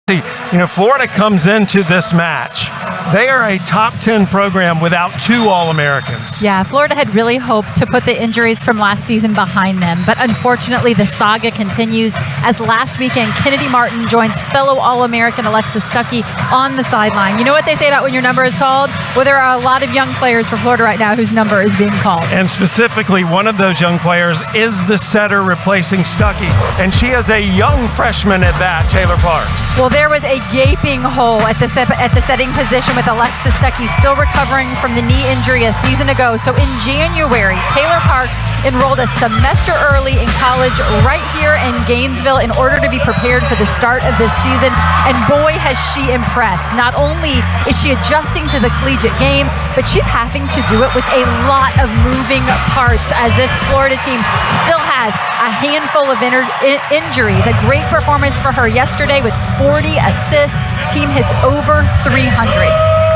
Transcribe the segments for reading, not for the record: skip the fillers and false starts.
Florida comes into this match. They are a top 10 program without 2 All-Americans. Yeah, Florida had really hoped to put the injuries from last season behind them, but unfortunately the saga continues as last weekend Kennedy Martin joins fellow All-American Alexis Stuckey on the sideline. You know what they say about when your number is called? Well, there are a lot of young players for Florida right now whose number is being called. And specifically, one of those young players is the setter replacing Stuckey, and she is a young freshman at that, Taylor Parks. Well, there was a gaping hole at the setting position with Alexis Stuckey still recovering from the knee injury a season ago. So in January, Taylor Parks enrolled a semester early in college right here in Gainesville in order to be prepared for the start of this season. And boy, has she impressed. Not only is she adjusting to the collegiate game, but she's having to do it with a lot of moving parts as this Florida team still has a handful of injuries. A great performance for her yesterday with 40 assists. Team hits over 300.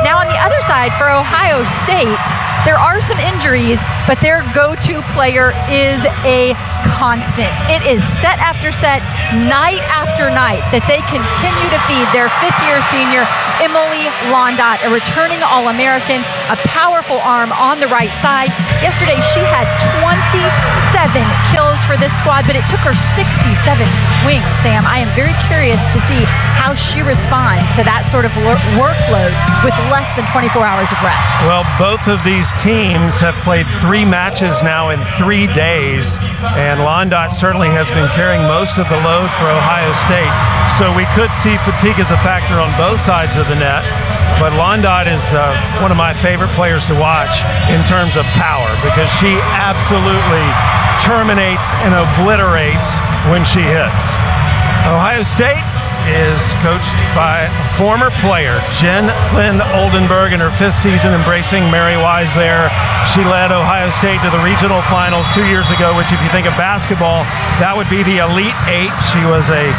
Now on the other side for Ohio State, there are some injuries, but their go-to player is a constant. It is set after set, night after night, that they continue to feed their fifth-year senior, Emily Londot, a returning All-American, a powerful arm on the right side. Yesterday, she had 27 kills for this squad, but it took her 67 swings, Sam. I am very curious to see how she responds to that sort of workload with less than 24 hours of rest. Well, both of these teams have played 3 matches now in 3 days, and Londot certainly has been carrying most of the load for Ohio State. So we could see fatigue as a factor on both sides of the net. But Londot is one of my favorite players to watch in terms of power, because she absolutely terminates and obliterates when she hits. Ohio State is coached by former player Jen Flynn Oldenburg in her 5th season, embracing Mary Wise there. She led Ohio State to the regional finals 2 years ago, which if you think of basketball, that would be the Elite 8. She was a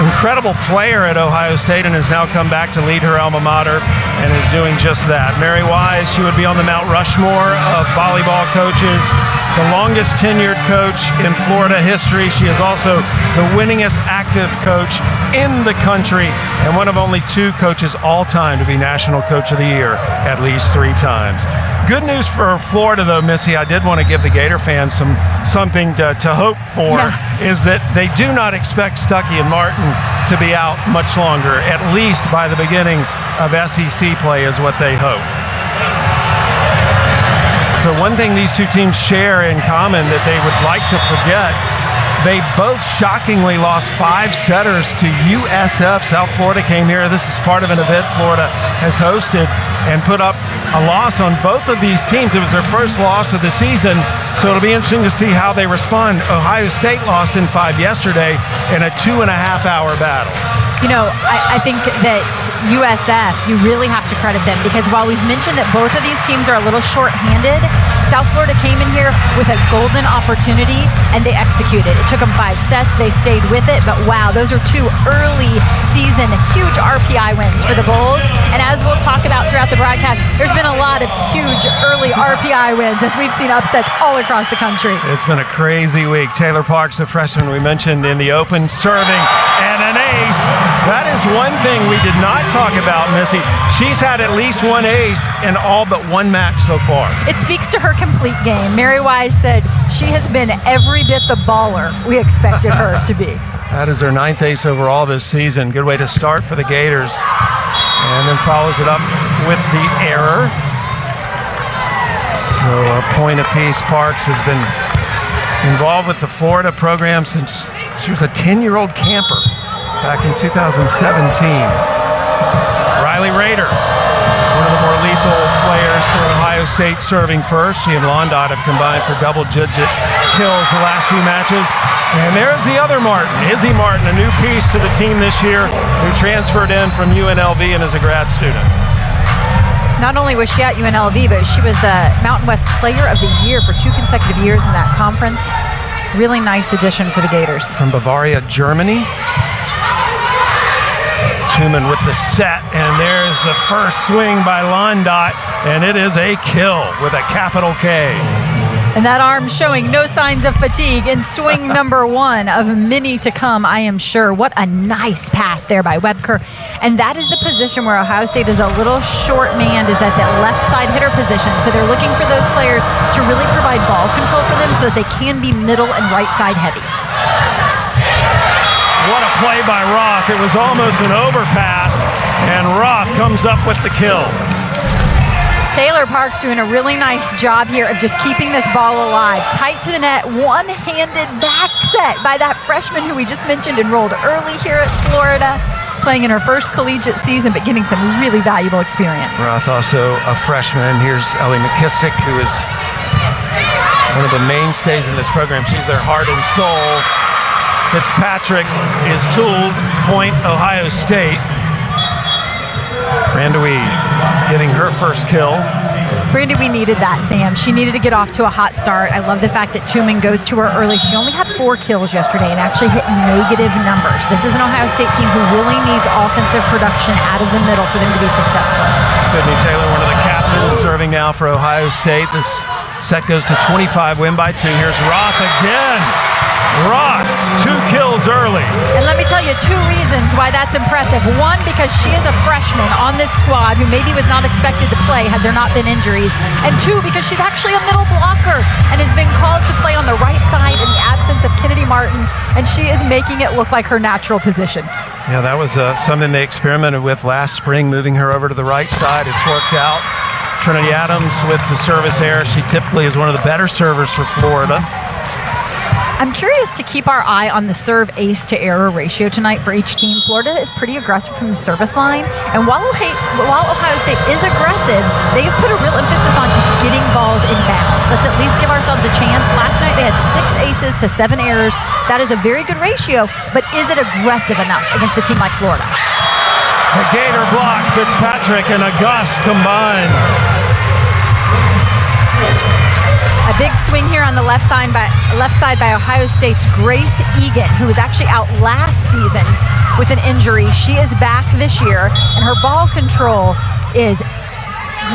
incredible player at Ohio State and has now come back to lead her alma mater and is doing just that. Mary Wise, she would be on the Mount Rushmore of volleyball coaches, the longest tenured coach in Florida history. She is also the winningest active coach in the country and one of only 2 coaches all time to be National Coach of the Year at least 3 times. Good news for Florida, though, Missy, I did want to give the Gator fans something to hope for, is that they do not expect Stuckey and Martin to be out much longer, at least by the beginning of SEC play is what they hope. So one thing these 2 teams share in common that they would like to forget, they both shockingly lost 5 setters to USF. South Florida came here. This is part of an event Florida has hosted and put up a loss on both of these teams. It was their first loss of the season, so it'll be interesting to see how they respond. Ohio State lost in 5 yesterday in a 2.5-hour battle. You know, I think that USF, you really have to credit them, because while we've mentioned that both of these teams are a little short-handed, South Florida came in here with a golden opportunity and they executed. It took them 5 sets, they stayed with it, but wow, those are 2 early season huge RPI wins for the Bulls. And as we'll talk about throughout the broadcast, there's been a lot of huge early RPI wins as we've seen upsets all across the country. It's been a crazy week. Taylor Parks, the freshman we mentioned in the open, serving and an ace. That is one thing we did not talk about, Missy. She's had at least 1 ace in all but 1 match so far. It speaks to her complete game. Mary Wise said she has been every bit the baller we expected her to be. That is her 9th ace overall this season. Good way to start for the Gators. And then follows it up with the error. So a point apiece. Parks has been involved with the Florida program since she was a 10-year-old camper back in 2017. Riley Rader, one of the more lethal players for Ohio State, serving first. She and Londot have combined for double-digit kills the last few matches. And there's the other Martin, Izzy Martin, a new piece to the team this year, who transferred in from UNLV and is a grad student. Not only was she at UNLV, but she was the Mountain West Player of the Year for 2 consecutive years in that conference. Really nice addition for the Gators. From Bavaria, Germany. Tuman with the set, and there's the first swing by Londot, and it is a kill with a capital K. And that arm showing no signs of fatigue in swing number 1 of many to come, I am sure. What a nice pass there by Webker. And that is the position where Ohio State is a little short-manned, is that left side hitter position. So they're looking for those players to really provide ball control for them so that they can be middle and right side heavy. What a play by Roth. It was almost an overpass, and Roth comes up with the kill. Taylor Parks doing a really nice job here of just keeping this ball alive. Tight to the net, one-handed back set by that freshman who we just mentioned enrolled early here at Florida, playing in her first collegiate season, but getting some really valuable experience. Roth also a freshman. Here's Ellie McKissick, who is one of the mainstays in this program. She's their heart and soul. Fitzpatrick is tooled, point Ohio State. Brandewie getting her first kill. Brandy, we needed that, Sam. She needed to get off to a hot start. I love the fact that Tooman goes to her early. She only had 4 kills yesterday and actually hit negative numbers. This is an Ohio State team who really needs offensive production out of the middle for them to be successful. Sydney Taylor, one of the captains, serving now for Ohio State. This set goes to 25, win by 2. Here's Roth again. Roth, 2 kills early. And let me tell you 2 reasons why that's impressive. 1, because she is a freshman on this squad who maybe was not expected to play had there not been injuries. And 2, because she's actually a middle blocker and has been called to play on the right side in the absence of Kennedy Martin. And she is making it look like her natural position. Yeah, that was something they experimented with last spring, moving her over to the right side. It's worked out. Trinity Adams with the service error. She typically is one of the better servers for Florida. I'm curious to keep our eye on the serve ace to error ratio tonight for each team. Florida is pretty aggressive from the service line, and while Ohio State is aggressive, they've put a real emphasis on just getting balls in bounds. Let's at least give ourselves a chance. Last night they had 6 aces to 7 errors. That is a very good ratio, but is it aggressive enough against a team like Florida? The Gator block, Fitzpatrick and August combined. A big swing here on the left side by Ohio State's Grace Egan, who was actually out last season with an injury. She is back this year, and her ball control is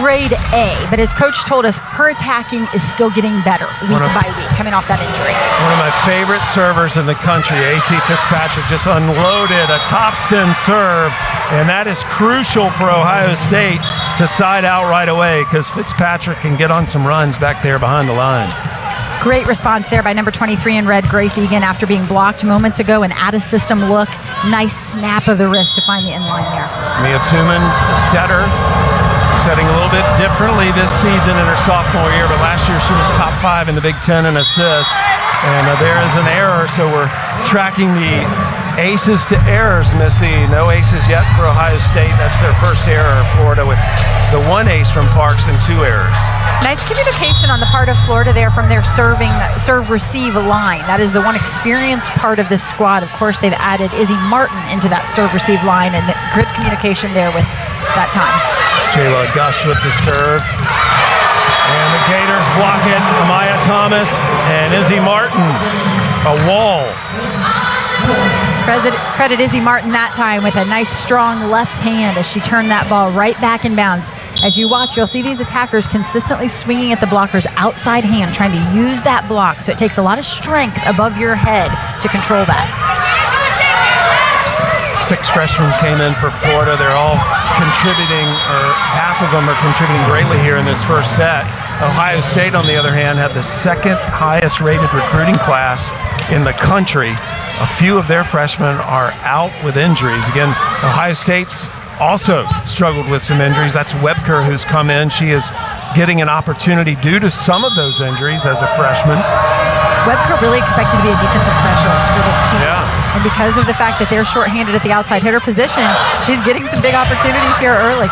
grade A. But as Coach told us, her attacking is still getting better week by week, coming off that injury. One of my favorite servers in the country, AC Fitzpatrick, just unloaded a topspin serve, and that is crucial for Ohio State to side out right away because Fitzpatrick can get on some runs back there behind the line. Great response there by number 23 in red, Grace Egan, after being blocked moments ago. An out-of-system look. Nice snap of the wrist to find the inline there. Mia Tooman, the setter, setting a little bit differently this season in her sophomore year, but last year she was top 5 in the Big Ten in assists. And there is an error, so we're tracking the aces to errors, Missy. No aces yet for Ohio State. That's their first error. Florida with the 1 ace from Parks and 2 errors. Nice communication on the part of Florida there from their serve-receive line. That is the one experienced part of this squad. Of course, they've added Izzy Martin into that serve-receive line, and good communication there with that time. Jayla August with the serve. And the Gators block it. Amaya Thomas and Izzy Martin. A wall. Credit Izzy Martin that time with a nice strong left hand as she turned that ball right back in bounds. As you watch, you'll see these attackers consistently swinging at the blocker's outside hand, trying to use that block. So it takes a lot of strength above your head to control that. 6 freshmen came in for Florida. They're all contributing, or half of them are contributing greatly here in this first set. Ohio State, on the other hand, had the 2nd highest rated recruiting class in the country. A few of their freshmen are out with injuries. Again, Ohio State's also struggled with some injuries. That's Webker, who's come in. She is getting an opportunity due to some of those injuries as a freshman. Webker really expected to be a defensive specialist for this team. Yeah. And because of the fact that they're shorthanded at the outside hitter position, she's getting some big opportunities here early.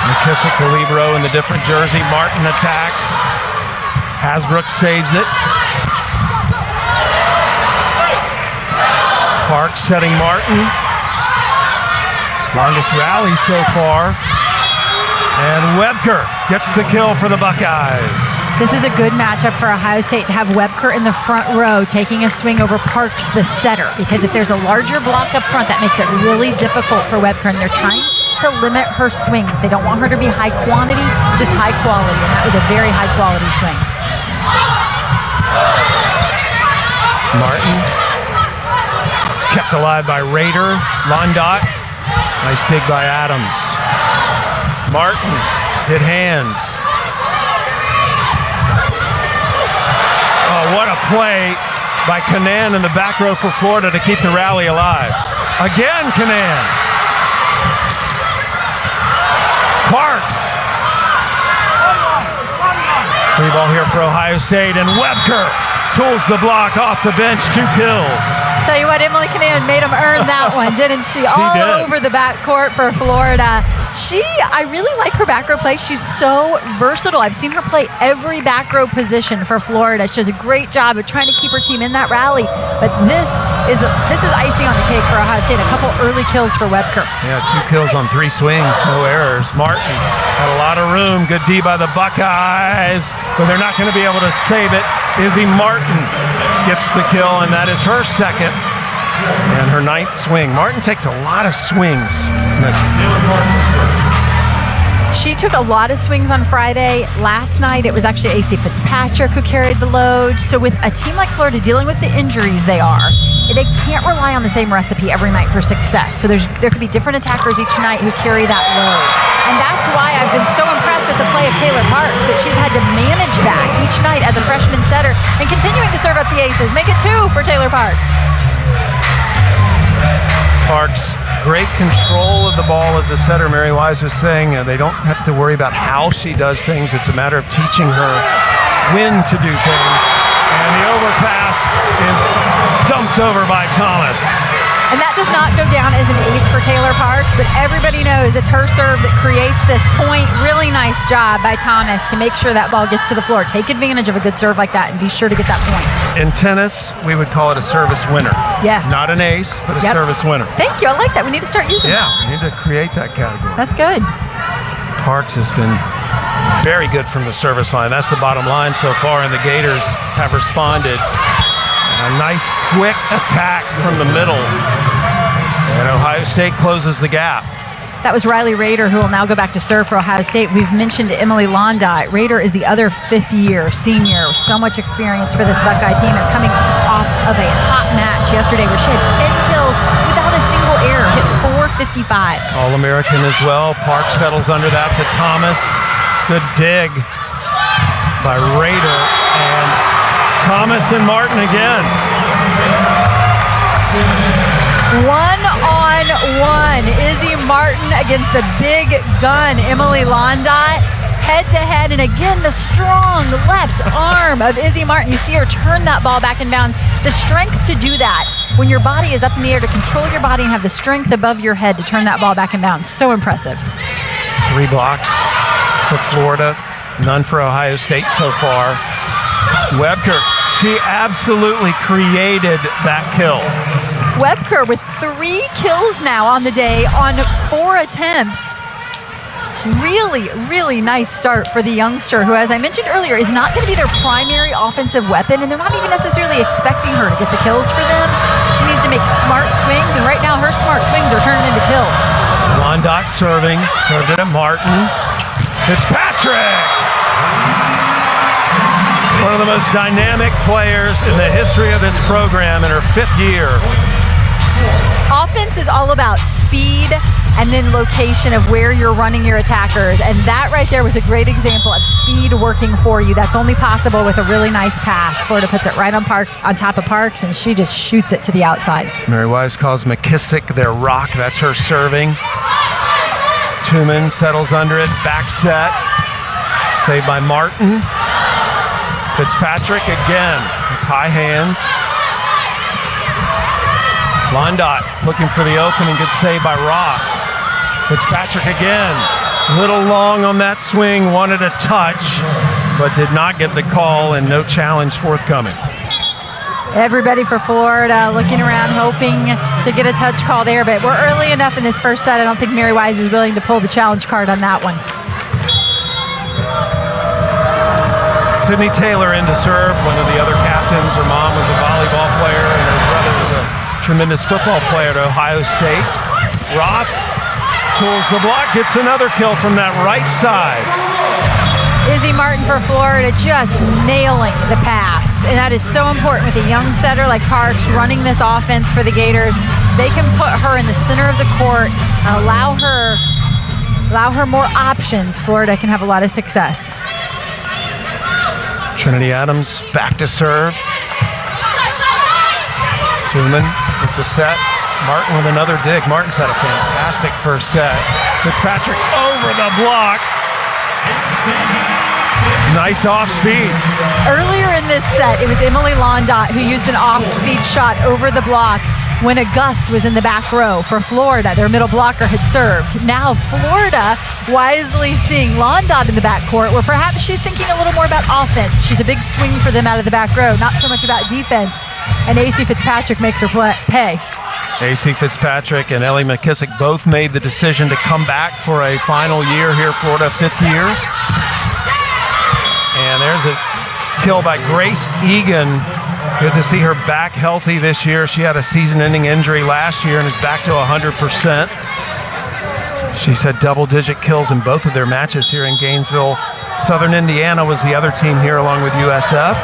McKissick, the libero in the different jersey. Martin attacks. Hasbrook saves it. Parks setting Martin. Longest rally so far. And Webker gets the kill for the Buckeyes. This is a good matchup for Ohio State to have Webker in the front row taking a swing over Parks, the setter, because if there's a larger block up front, that makes it really difficult for Webker, and they're trying to limit her swings. They don't want her to be high quantity, just high quality, and that was a very high quality swing. Martin. It's kept alive by Rader. Londot. Nice dig by Adams. Martin hit hands. Oh, what a play by Canan in the back row for Florida to keep the rally alive. Again, Canan. Parks. Free ball here for Ohio State, and Webker tools the block off the bench, 2 kills. Tell you what, Emily Canan made them earn that one, didn't she? All did. Over the backcourt for Florida. I really like her back row play. She's so versatile. I've seen her play every back row position for Florida. She does a great job of trying to keep her team in that rally. But this is icing on the cake for Ohio State. A couple early kills for Webker. Yeah, 2 kills on 3 swings, no errors. Martin had a lot of room. Good D by the Buckeyes, but they're not going to be able to save it. Izzy Martin gets the kill, and that is her second and her 9th swing. Martin takes a lot of swings. She took a lot of swings on Friday. Last night, it was actually AC Fitzpatrick who carried the load. So with a team like Florida dealing with the injuries they can't rely on the same recipe every night for success. So there could be different attackers each night who carry that load. And that's why I've been so impressed with the play of Taylor Parks, that she's had to manage that each night as a freshman setter and continuing to serve up the aces. Make it 2 for Taylor Parks. Parks, great control of the ball as a setter. Mary Wise was saying they don't have to worry about how she does things. It's a matter of teaching her when to do things. And the overpass is dumped over by Thomas. And that does not go down as an ace for Taylor Parks, but everybody knows it's her serve that creates this point. Really nice job by Thomas to make sure that ball gets to the floor. Take advantage of a good serve like that and be sure to get that point. In tennis, we would call it a service winner. Yeah. Not an ace, but a service winner. Thank you. I like that. We need to start using that. Yeah, we need to create that category. That's good. Parks has been very good from the service line. That's the bottom line so far, and the Gators have responded. A nice quick attack from the middle, and Ohio State closes the gap. That was Riley Rader, who will now go back to serve for Ohio State. We've mentioned Emily Londot. Rader is the other 5th-year senior. So much experience for this Buckeye team, and coming off of a hot match yesterday where she had 10 kills without a single error, hit .455. All-American as well. Park settles under that to Thomas. Good dig by Rader, and Thomas and Martin again. 1-on-1. Izzy Martin against the big gun, Emily Londot. Head-to-head, and again, the strong left arm of Izzy Martin. You see her turn that ball back in bounds. The strength to do that when your body is up in the air, to control your body and have the strength above your head to turn that ball back in bounds. So impressive. 3 blocks for Florida, none for Ohio State so far. Webker, she absolutely created that kill. Webker with 3 kills now on the day on 4 attempts. Really, really nice start for the youngster, who, as I mentioned earlier, is not going to be their primary offensive weapon, and they're not even necessarily expecting her to get the kills for them. She needs to make smart swings, and right now her smart swings are turning into kills. Londot serving, served it at Martin. Fitzpatrick! One of the most dynamic players in the history of this program in her 5th year. Offense is all about speed and then location of where you're running your attackers, and that right there was a great example of speed working for you. That's only possible with a really nice pass. Florida puts it right on top of Parks, and she just shoots it to the outside. Mary Wise calls McKissick their rock. That's her serving. Tuman settles under it, back set. Saved by Martin. Fitzpatrick again. It's high hands. Londot looking for the opening. Good save by Roth. Fitzpatrick again. Little long on that swing. Wanted a touch, but did not get the call, and no challenge forthcoming. Everybody for Florida looking around, hoping to get a touch call there, but we're early enough in this first set. I don't think Mary Wise is willing to pull the challenge card on that one. Sydney Taylor in to serve. One of the other captains. Her mom was a volleyball player, and her brother was a tremendous football player at Ohio State. Roth tools the block, gets another kill from that right side. Izzy Martin for Florida just nailing the pass. And that is so important with a young setter like Parks running this offense for the Gators. They can put her in the center of the court and allow her more options. Florida can have a lot of success. Trinity Adams back to serve. Tuman with the set. Martin with another dig. Martin's had a fantastic first set. Fitzpatrick over the block. Nice off-speed. Earlier in this set, it was Emily Londot who used an off-speed shot over the block when August was in the back row for Florida. Their middle blocker had served. Now Florida wisely seeing Londot in the backcourt, where perhaps she's thinking a little more about offense. She's a big swing for them out of the back row, not so much about defense. And AC Fitzpatrick makes her pay. AC Fitzpatrick and Ellie McKissick both made the decision to come back for a final year here, Florida, 5th year. And there's a kill by Grace Egan. Good to see her back healthy this year. She had a season-ending injury last year and is back to 100%. She's had double-digit kills in both of their matches here in Gainesville. Southern Indiana was the other team here along with USF.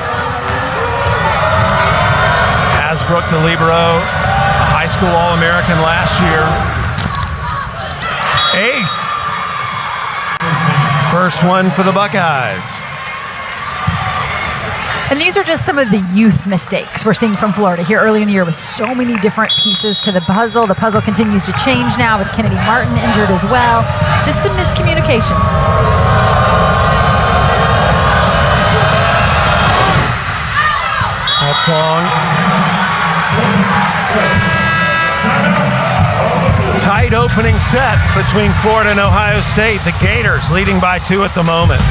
Hasbrook, the libero, a high school All-American last year. Ace. First one for the Buckeyes. And these are just some of the youth mistakes we're seeing from Florida here early in the year with so many different pieces to the puzzle. The puzzle continues to change now with Kennedy Martin injured as well. Just some miscommunication. That's long. Tight opening set between Florida and Ohio State. The Gators leading by 2 at the moment.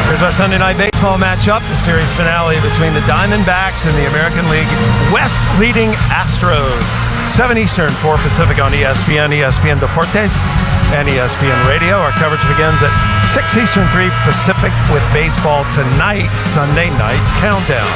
Here's our Sunday night baseball matchup, the series finale between the Diamondbacks and the American League West leading Astros. 7 Eastern, 4 Pacific on ESPN, ESPN Deportes, and ESPN Radio. Our coverage begins at 6 Eastern, 3 Pacific with baseball tonight, Sunday night countdown.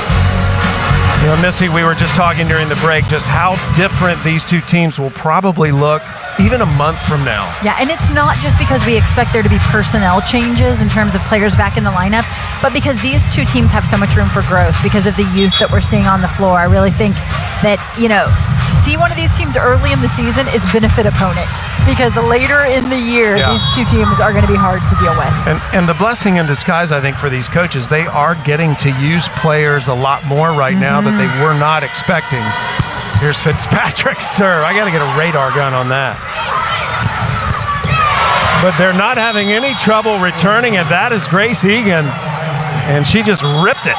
You know, Missy, we were just talking during the break just how different these two teams will probably look even a month from now. Yeah, and it's not just because we expect there to be personnel changes in terms of players back in the lineup, but because these two teams have so much room for growth because of the youth that we're seeing on the floor. I really think that, you know, to see one of these teams early in the season is benefit opponent, because later in the year, these two teams are going to be hard to deal with. And the blessing in disguise, I think, for these coaches, they are getting to use players a lot more right now that they were not expecting. Here's Fitzpatrick's serve. I got to get a radar gun on that. But they're not having any trouble returning it. That is Grace Egan, and she just ripped it.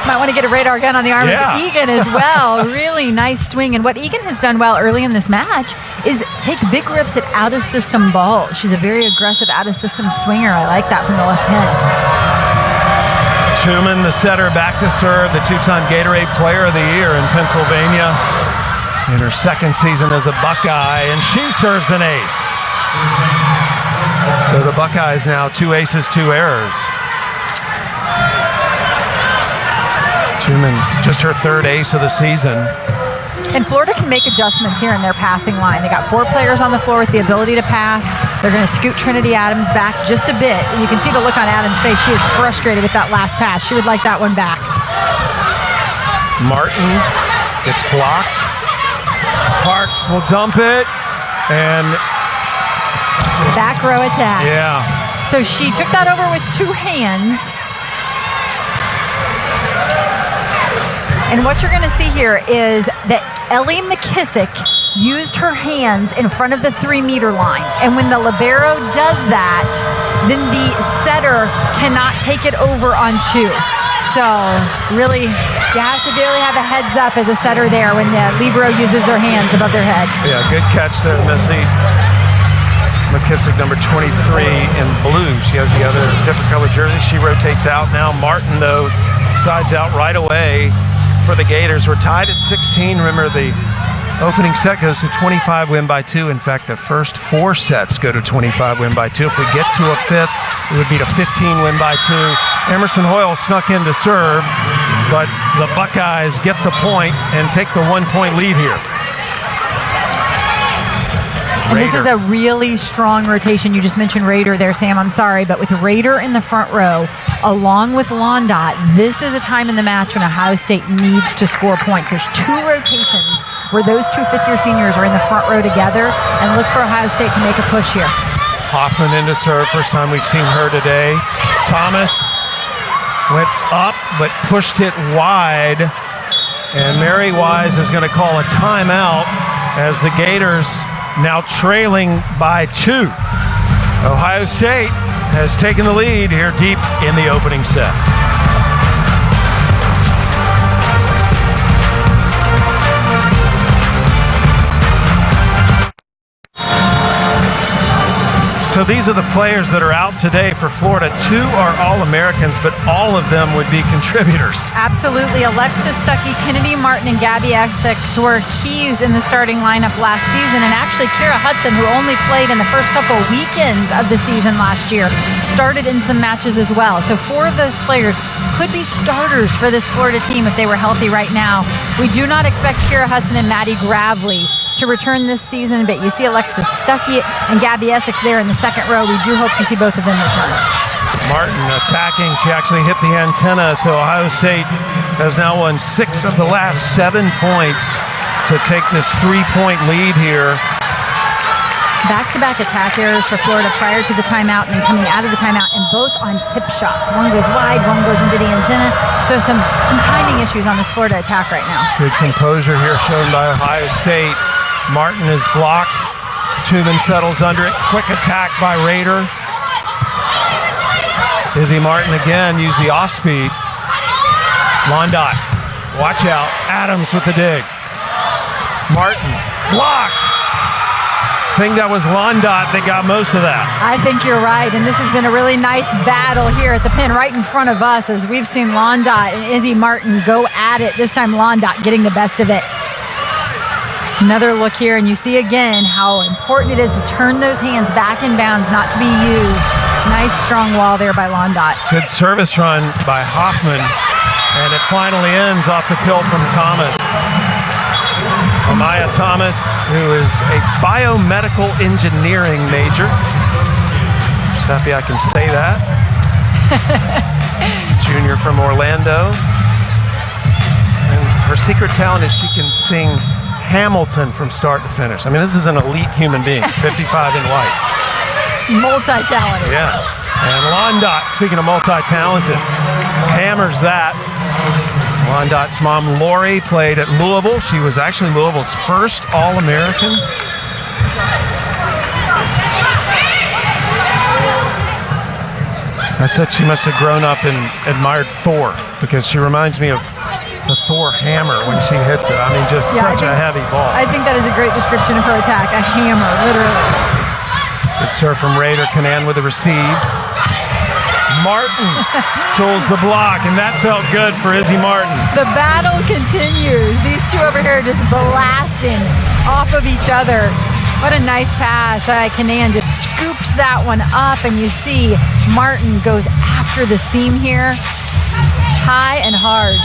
Might want to get a radar gun on the arm of Egan as well. Really nice swing. And what Egan has done well early in this match is take big rips at out-of-system balls. She's a very aggressive out-of-system swinger. I like that from the left pin. Tuman, the setter, back to serve, the 2-time Gatorade Player of the Year in Pennsylvania in her 2nd season as a Buckeye, and she serves an ace. So the Buckeyes now 2 aces, 2 errors. Tuman, just her 3rd ace of the season. And Florida can make adjustments here in their passing line. They got 4 players on the floor with the ability to pass. They're going to scoot Trinity Adams back just a bit. And you can see the look on Adams' face. She is frustrated with that last pass. She would like that one back. Martin gets blocked. Parks will dump it. And back row attack. Yeah. So she took that over with 2 hands. And what you're going to see here is that Ellie McKissick used her hands in front of the 3-meter line. And when the libero does that, then the setter cannot take it over on 2. So really, you have to really have a heads up as a setter there when the libero uses their hands above their head. Yeah, good catch there, Missy. McKissick, number 23 in blue. She has the other different color jersey. She rotates out now. Martin, though, sides out right away for the Gators. We're tied at 16. Remember, the opening set goes to 25, win by 2. In fact, the first 4 sets go to 25, win by 2. If we get to a 5th, it would be to 15, win by 2. Emerson Hoyle snuck in to serve, but the Buckeyes get the point and take the 1-point lead here. And this is a really strong rotation. You just mentioned Rader there, Sam. I'm sorry, but with Rader in the front row, along with Londot, this is a time in the match when Ohio State needs to score points. There's 2 rotations where those 2 fifth-year seniors are in the front row together, and look for Ohio State to make a push here. Hoffman into serve. First time we've seen her today. Thomas went up but pushed it wide, and Mary Wise is going to call a timeout as the Gators now trailing by 2. Ohio State has taken the lead here deep in the opening set. So these are the players that are out today for Florida. 2 are All-Americans, but all of them would be contributors. Absolutely. Alexis Stuckey, Kennedy Martin, and Gabby Essex were keys in the starting lineup last season. And actually, Kira Hudson, who only played in the first couple weekends of the season last year, started in some matches as well. So 4 of those players could be starters for this Florida team if they were healthy right now. We do not expect Kira Hudson and Maddie Gravely to return this season, but you see Alexis Stuckey and Gabby Essex there in the second row. We do hope to see both of them return. Martin attacking. She actually hit the antenna, so Ohio State has now won 6 of the last 7 points to take this 3-point lead here. Back-to-back attack errors for Florida prior to the timeout and then coming out of the timeout, and both on tip shots. One goes wide, one goes into the antenna. So some timing issues on this Florida attack right now. Good composure here shown by Ohio State. Martin is blocked. Tubin settles under it. Quick attack by Rader. Izzy Martin again used the off speed. Londot, watch out. Adams with the dig. Martin blocked. I think that was Londot that got most of that. I think you're right, and this has been a really nice battle here at the pin right in front of us as we've seen Londot and Izzy Martin go at it. This time Londot getting the best of it. Another look here, and you see again how important it is to turn those hands back in bounds, not to be used. Nice strong wall there by Londot. Good service run by Hoffman, and it finally ends off the kill from Thomas. Amaya Thomas, who is a biomedical engineering major. Just happy I can say that. Junior from Orlando. And her secret talent is she can sing Hamilton from start to finish. I mean, this is an elite human being, 55 in white. Multi-talented. Yeah. And Londot, speaking of multi-talented, hammers that. Londot's mom, Lori, played at Louisville. She was actually Louisville's first All-American. I said she must have grown up and admired Thor, because she reminds me of the Thor hammer when she hits it. I mean, just such a heavy ball. I think that is a great description of her attack, a hammer, literally. Good serve from Rader. Canan with the receive. Martin tools the block, and that felt good for Izzy Martin. The battle continues. These 2 over here just blasting off of each other. What a nice pass. Canan just scoops that one up, and you see Martin goes after the seam here, high and hard.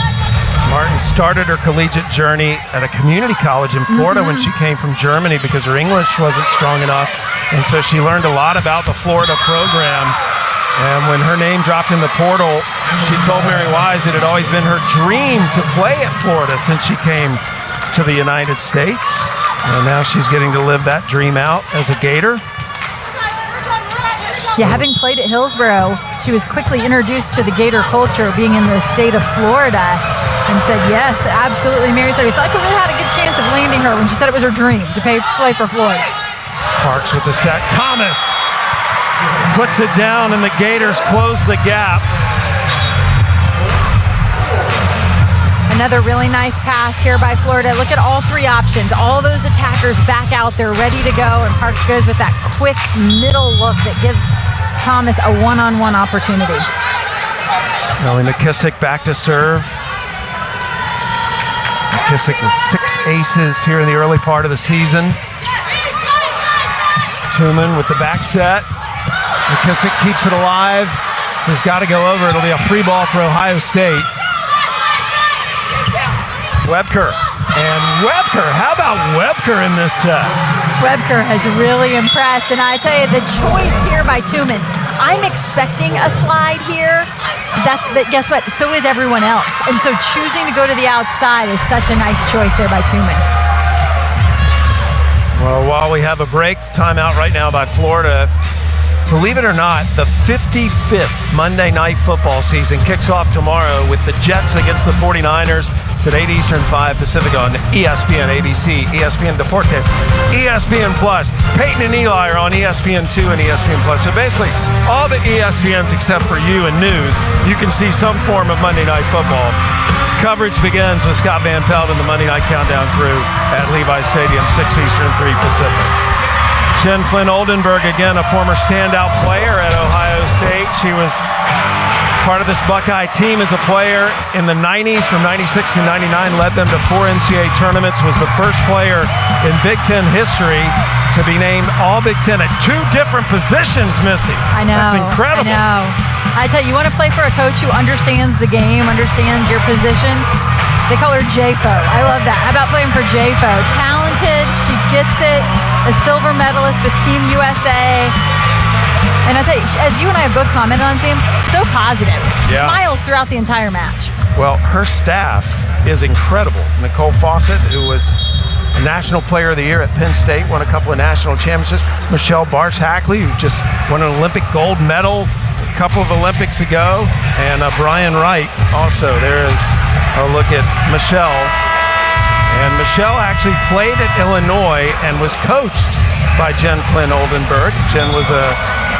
Martin started her collegiate journey at a community college in Florida when she came from Germany because her English wasn't strong enough, and so she learned a lot about the Florida program. And when her name dropped in the portal, she told Mary Wise it had always been her dream to play at Florida since she came to the United States. And now she's getting to live that dream out as a Gator. Yeah, having played at Hillsborough, she was quickly introduced to the Gator culture being in the state of Florida and said, yes, absolutely. Mary said, we thought we really had a good chance of landing her when she said it was her dream to play for Florida. Parks with the set. Thomas puts it down, and the Gators close the gap. Another really nice pass here by Florida. Look at all 3 options. All those attackers back out there ready to go, and Parks goes with that quick middle look that gives Thomas a one-on-one opportunity. Ellie McKissick back to serve. McKissick with 6 aces here in the early part of the season. Tooman with the back set. McKissick keeps it alive. This has got to go over. It'll be a free ball for Ohio State. Webker. And Webker. How about Webker in this set? Webker has really impressed, and I tell you, the choice here by Tumen. I'm expecting a slide here, but guess what? So is everyone else. And so choosing to go to the outside is such a nice choice there by Tumen. Well, while we have a break, timeout right now by Florida. Believe it or not, the 55th Monday Night Football season kicks off tomorrow with the Jets against the 49ers. It's at 8 Eastern, 5 Pacific on ESPN, ABC, ESPN Deportes, ESPN Plus. Peyton and Eli are on ESPN2 and ESPN Plus. So basically, all the ESPNs except for you and news, you can see some form of Monday Night Football. Coverage begins with Scott Van Pelt and the Monday Night Countdown crew at Levi's Stadium, 6 Eastern, 3 Pacific. Jen Flynn Oldenburg, again, a former standout player at Ohio State. She was part of this Buckeye team as a player in the 90s, from 96 to 99, led them to 4 NCAA tournaments, was the first player in Big Ten history to be named All Big Ten at 2 different positions, Missy. I know. That's incredible. I know. I tell you, want to play for a coach who understands the game, understands your position? They call her JFO. I love that. How about playing for JFO? Talented, she gets it, a silver medalist with Team USA. And I tell you, as you and I have both commented on Sam, so positive. Yeah. Smiles throughout the entire match. Well, her staff is incredible. Nicole Fawcett, who was a National Player of the Year at Penn State, won a couple of national championships. Michelle Barsh-Hackley, who just won an Olympic gold medal a couple of Olympics ago. And Brian Wright also. There is a look at Michelle. And Michelle actually played at Illinois and was coached by Jen Flynn Oldenburg. Jen was a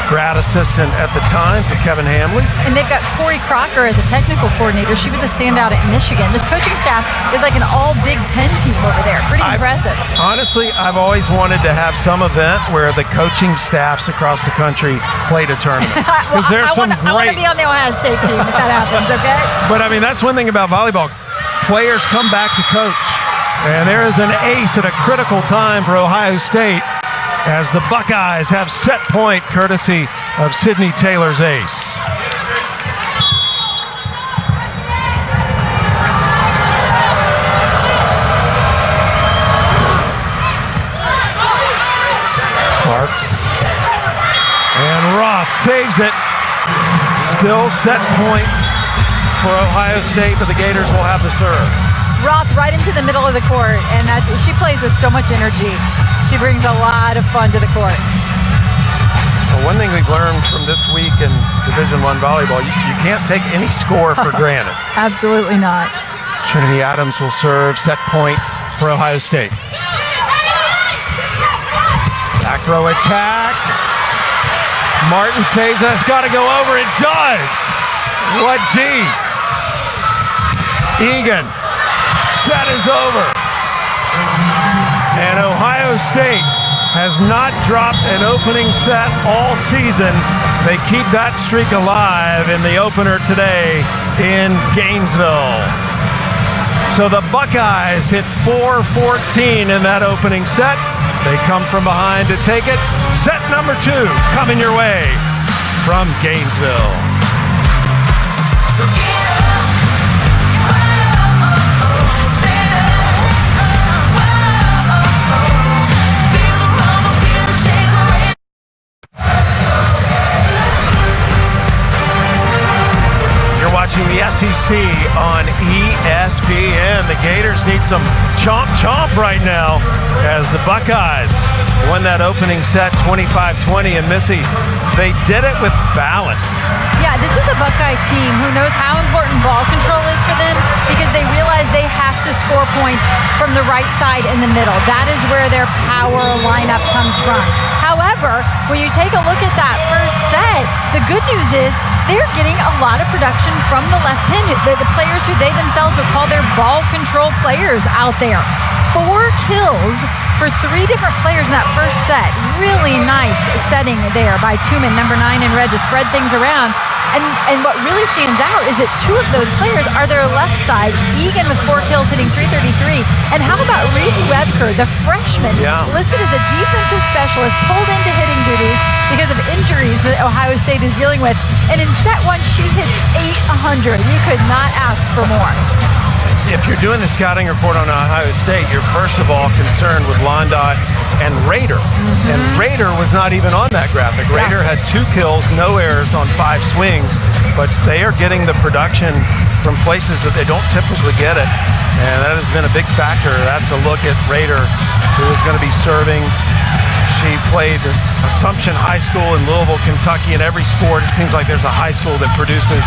grad assistant at the time for Kevin Hamley. And they've got Corey Crocker as a technical coordinator. She was a standout at Michigan. This coaching staff is like an all Big Ten team over there. Pretty impressive. Honestly, I've always wanted to have some event where the coaching staffs across the country played a tournament. Because there's some great. I want to be on the Ohio State team if that happens, okay? But I mean, that's one thing about volleyball. Players come back to coach. And there is an ace at a critical time for Ohio State as the Buckeyes have set point courtesy of Sydney Taylor's ace. Parks. And Roth saves it. Still set point for Ohio State, but the Gators will have the serve. Roth right into the middle of the court, and she plays with so much energy. She brings a lot of fun to the court. Well, one thing we've learned from this week in Division I volleyball, you can't take any score for granted. Absolutely not. Trinity Adams will serve, set point for Ohio State. Back row attack. Martin saves, that's got to go over, it does! What D? Egan. Set is over. And Ohio State has not dropped an opening set all season. They keep that streak alive in the opener today in Gainesville. So the Buckeyes hit 4-14 in that opening set. They come from behind to take it. Set number 2 coming your way from Gainesville. Watching the SEC on ESPN. The Gators need some chomp right now as the Buckeyes won that opening set 25-20. And Missy, they did it with balance. Yeah, this is a Buckeye team who knows how important ball control is for them because they realize they have to score points from the right side in the middle. That is where their power lineup comes from. However, when you take a look at that first set, the good news is they're getting a lot of production from the left pin. The players who they themselves would call their ball control players out there. 4 kills for 3 different players in that first set. Really nice setting there by Tumen, number 9 in red, to spread things around. And what really stands out is that two of those players are their left sides. Egan with 4 kills hitting .333. And how about Reese Webker, the freshman, listed as a defensive specialist, pulled into hitting duties because of injuries that Ohio State is dealing with. And in set 1, she hits .800. You could not ask for more. If you're doing the scouting report on Ohio State, you're first of all concerned with Londot and Rader. And Rader was not even on that graphic. Rader had 2 kills, no errors on 5 swings, but they are getting the production from places that they don't typically get it. And that has been a big factor. That's a look at Rader, who is going to be serving. She played Assumption High School in Louisville, Kentucky. In every sport, it seems like there's a high school that produces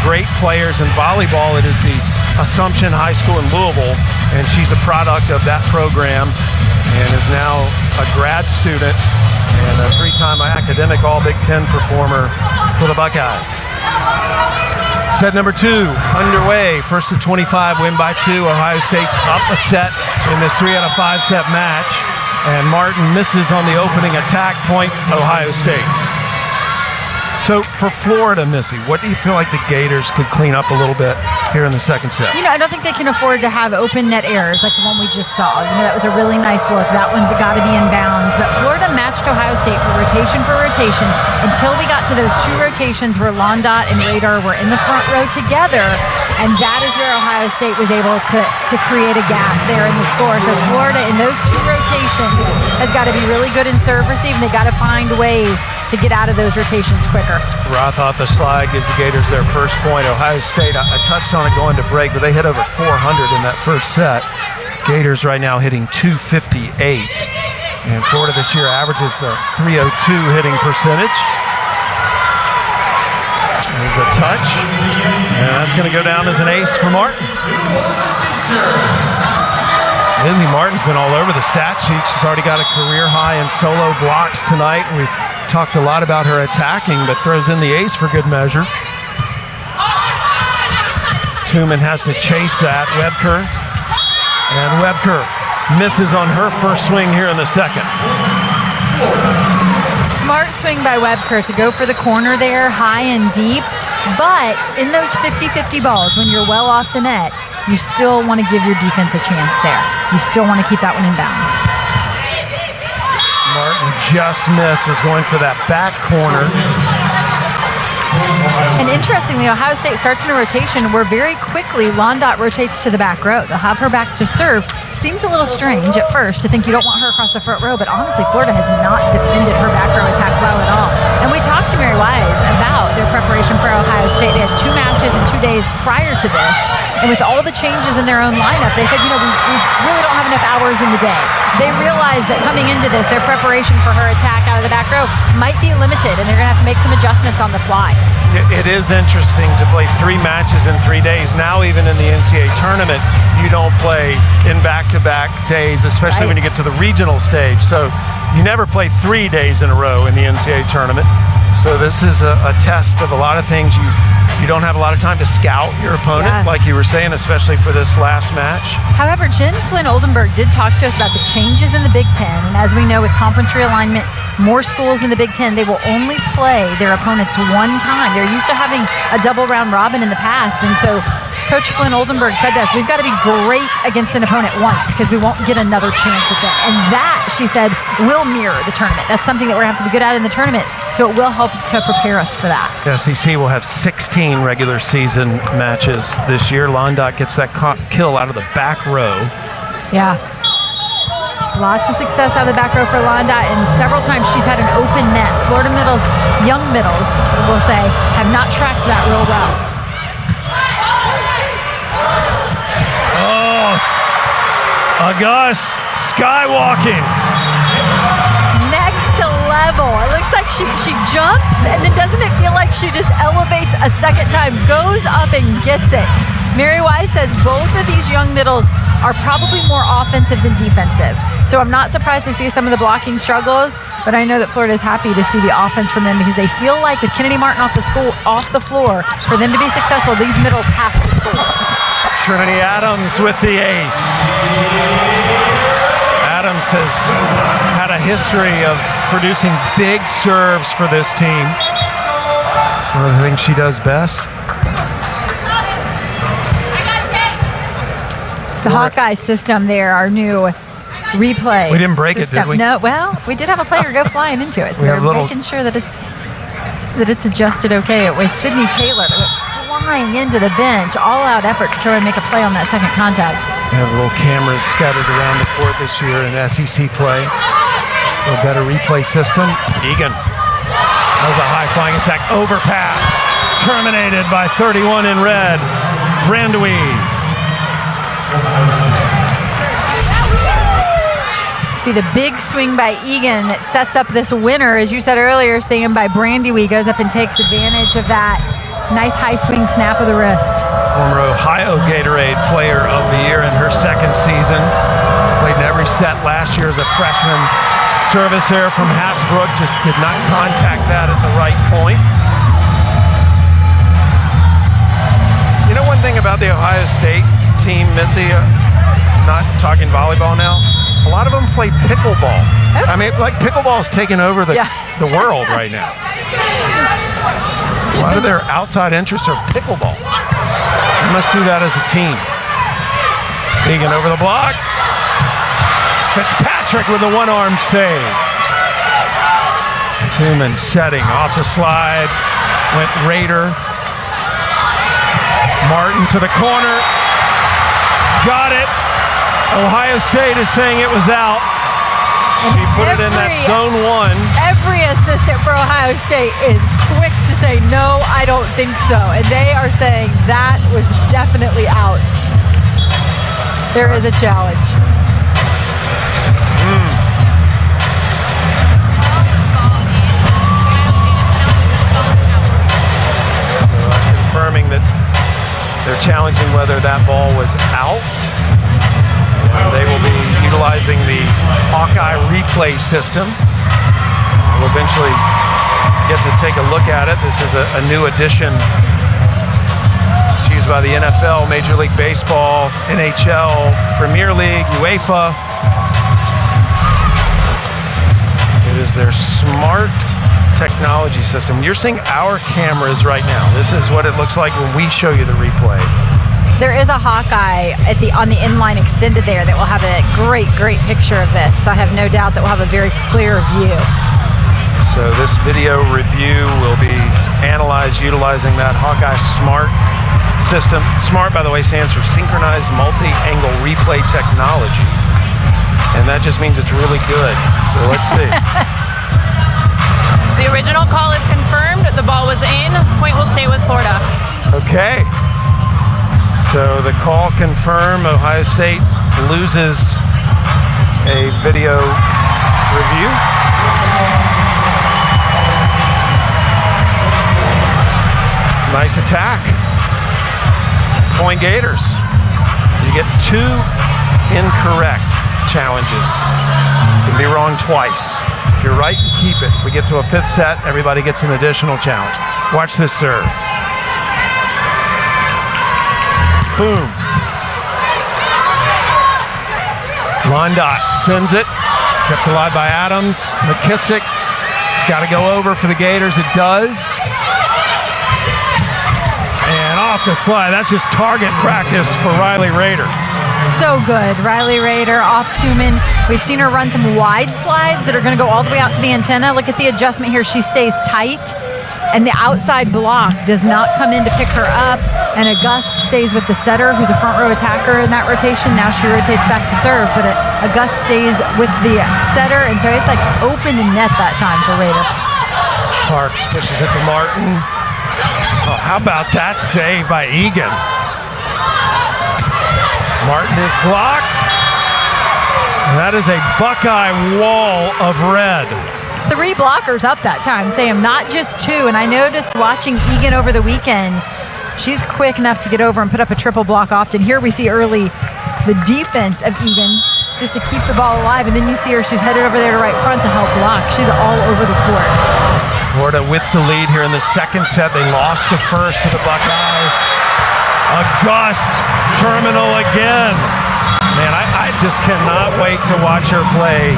great players. In volleyball, it is the Assumption High School in Louisville, and she's a product of that program and is now a grad student and a 3-time academic All-Big Ten performer for the Buckeyes. Set number 2 underway. First of 25, win by 2. Ohio State's up a set in this 3 out of 5 set match. And Martin misses on the opening attack point, Ohio State. So for Florida, Missy, what do you feel like the Gators could clean up a little bit here in the second set? You know, I don't think they can afford to have open net errors like the one we just saw. You know, that was a really nice look. That one's got to be in bounds. But Florida matched Ohio State for rotation until we got to those 2 rotations where Londot and Rader were in the front row together. And that is where Ohio State was able to create a gap there in the score. So Florida in those 2 rotations has got to be really good in serve receive, and they've got to find ways to get out of those rotations quicker. Roth off the slide gives the Gators their first point. Ohio State, I touched on it going to break, but they hit over 400 in that first set. Gators right now hitting .258. And Florida this year averages a .302 hitting percentage. There's a touch, and that's going to go down as an ace for Martin. Izzy Martin's been all over the stat sheet. She's already got a career high in solo blocks tonight. We've talked a lot about her attacking, but throws in the ace for good measure. Tooman has to chase that. Webker. And Webker misses on her first swing here in the second. Smart swing by Webker to go for the corner there, high and deep. But in those 50-50 balls, when you're well off the net, you still want to give your defense a chance there. You still want to keep that one in bounds. Martin just missed, was going for that back corner. And interestingly, Ohio State starts in a rotation where very quickly Londot rotates to the back row. They'll have her back to serve. Seems a little strange at first to think you don't want her across the front row, but honestly, Florida has not defended her back row attack well at all. And we talked to Mary Wise about their preparation for Ohio State. They had 2 matches in 2 days prior to this. And with all the changes in their own lineup, they said, you know, we really don't have enough hours in the day. They realized that coming into this, their preparation for her attack out of the back row might be limited, and they're going to have to make some adjustments on the fly. It is interesting to play 3 matches in 3 days. Now, even in the NCAA tournament, you don't play in back-to-back days, especially when you get to the regional stage. So you never play 3 days in a row in the NCAA tournament. So this is a test of a lot of things. You don't have a lot of time to scout your opponent, like you were saying, especially for this last match. However, Jen Flynn-Oldenburg did talk to us about the changes in the Big Ten. And as we know, with conference realignment, more schools in the Big Ten, they will only play their opponents 1 time. They're used to having a double round robin in the past. And so Coach Flynn-Oldenburg said to us, we've got to be great against an opponent once because we won't get another chance at that. And that, she said, will mirror the tournament. That's something that we're going to have to be good at in the tournament. So it will help to prepare us for that. The SEC will have 16 regular season matches this year. Londot gets that kill out of the back row. Yeah. Lots of success out of the back row for Londot, and several times she's had an open net. Florida middles, young middles, we'll say, have not tracked that real well. Oh, August skywalking. Next level. It looks like she jumps, and then doesn't it feel like she just elevates a second time, goes up and gets it. Mary Wise says both of these young middles are probably more offensive than defensive. So I'm not surprised to see some of the blocking struggles, but I know that Florida is happy to see the offense from them because they feel like with Kennedy Martin off the floor, for them to be successful, these middles have to score. Trinity Adams with the ace. Adams has had a history of producing big serves for this team. So One of the things she does best. The Hawkeye system there, our new replay. We didn't break system. it, did we? No, well, we did have a player go flying into it, so they're making sure that it's adjusted okay. It was Sydney Taylor that went flying into the bench, all-out effort to try and make a play on that second contact. We have little cameras scattered around the court this year in SEC play for a better replay system. Egan. That was a high-flying attack. Overpass. Terminated by 31 in red. Brandewie. See the big swing by Egan that sets up this winner, as you said earlier, Sam, by Brandewie. Goes up and takes advantage of that nice high swing snap of the wrist. Former Ohio Gatorade Player of the Year in her second season. Played in every set last year as a freshman. Service error from Hasbrook, just did not contact that at the right point. You know one thing about the Ohio State team, Missy, not talking volleyball now, a lot of them play pickleball. I mean, like pickleball is taking over the world right now. A lot of their outside interests are pickleball. You must do that as a team. Egan over the block. Fitzpatrick with a one-arm save. Tooman setting off the slide. Went Raider. Martin to the corner. Got it. Ohio State is saying it was out. She put it in that zone one. Every assistant for Ohio State is quick to say, no, I don't think so. And they are saying that was definitely out. There is a challenge. Confirming that they're challenging whether that ball was out. They will be utilizing the Hawkeye replay system. We'll eventually get to take a look at it. This is a new addition. It's used by the NFL, Major League Baseball, NHL, Premier League, UEFA. It is their smart technology system. You're seeing our cameras right now. This is what it looks like when we show you the replay. There is a Hawkeye on the inline extended there that will have a great picture of this. So I have no doubt that we'll have a very clear view. So this video review will be analyzed utilizing that Hawkeye Smart system. SMART, by the way, stands for Synchronized Multi-Angle Replay Technology. And that just means it's really good. So let's see. The original call is confirmed. The ball was in. Point will stay with Florida. Okay. So the call confirmed. Ohio State loses a video review. Nice attack. Point Gators. You get 2 incorrect challenges. You can be wrong twice. If you're right, you keep it. If we get to a 5th set, everybody gets an additional challenge. Watch this serve. Boom. Londot sends it. Kept alive by Adams. McKissick. It's got to go over for the Gators. It does. And off the slide. That's just target practice for Riley Raider. So good. Riley Raider off Tooman. We've seen her run some wide slides that are going to go all the way out to the antenna. Look at the adjustment here. She stays tight, and the outside block does not come in to pick her up. And August stays with the setter, who's a front row attacker in that rotation. Now she rotates back to serve, but August stays with the setter, and so it's like open net that time for Raider. Parks pushes it to Martin. Oh, how about that save by Egan? Martin is blocked. That is a Buckeye wall of red. 3 blockers up that time, Sam, not just 2. And I noticed watching Egan over the weekend, she's quick enough to get over and put up a triple block often. Here we see early the defense of Egan just to keep the ball alive. And then you see her, she's headed over there to right front to help block. She's all over the court. Florida with the lead here in the second set. They lost the first to the Buckeyes. August terminal again. Man, I just cannot wait to watch her play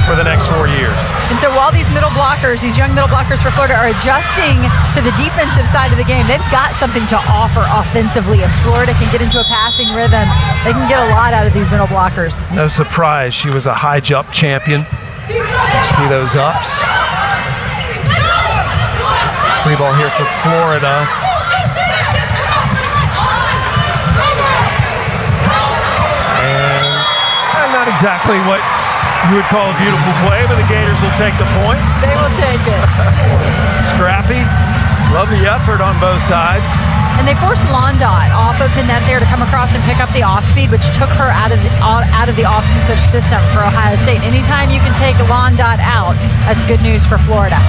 for the next 4 years. And so while these middle blockers, these young middle blockers for Florida are adjusting to the defensive side of the game, they've got something to offer offensively. If Florida can get into a passing rhythm, they can get a lot out of these middle blockers. No surprise, she was a high jump champion. You see those ups. Free ball here for Florida. And not exactly what you would call a beautiful play, but the Gators will take the point. They will take it. Scrappy. Love the effort on both sides. And they forced Londot off of the net there to come across and pick up the off speed, which took her out of the offensive system for Ohio State. Anytime you can take Londot out, that's good news for Florida.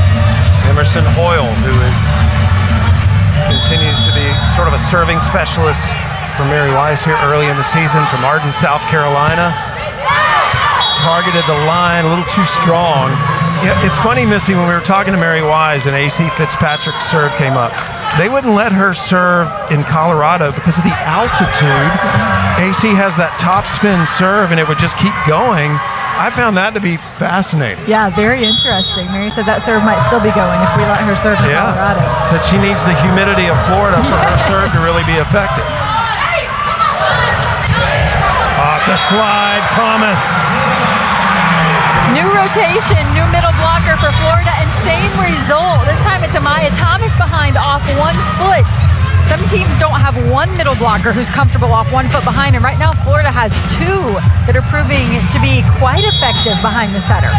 Emerson Hoyle, who continues to be sort of a serving specialist for Mary Wise here early in the season from Arden, South Carolina. Targeted the line a little too strong. Yeah, it's funny, Missy, when we were talking to Mary Wise and AC Fitzpatrick's serve came up, they wouldn't let her serve in Colorado because of the altitude. AC has that top spin serve and it would just keep going. I found that to be fascinating. Yeah, very interesting. Mary said that serve might still be going if we let her serve in Colorado. Said she needs the humidity of Florida for her serve to really be effective. Off the slide, Thomas. New rotation, new middle blocker for Florida, and same result. This time it's Amaya Thomas behind off 1 foot. Some teams don't have one middle blocker who's comfortable off 1 foot behind, and right now Florida has 2 that are proving to be quite effective behind the setter.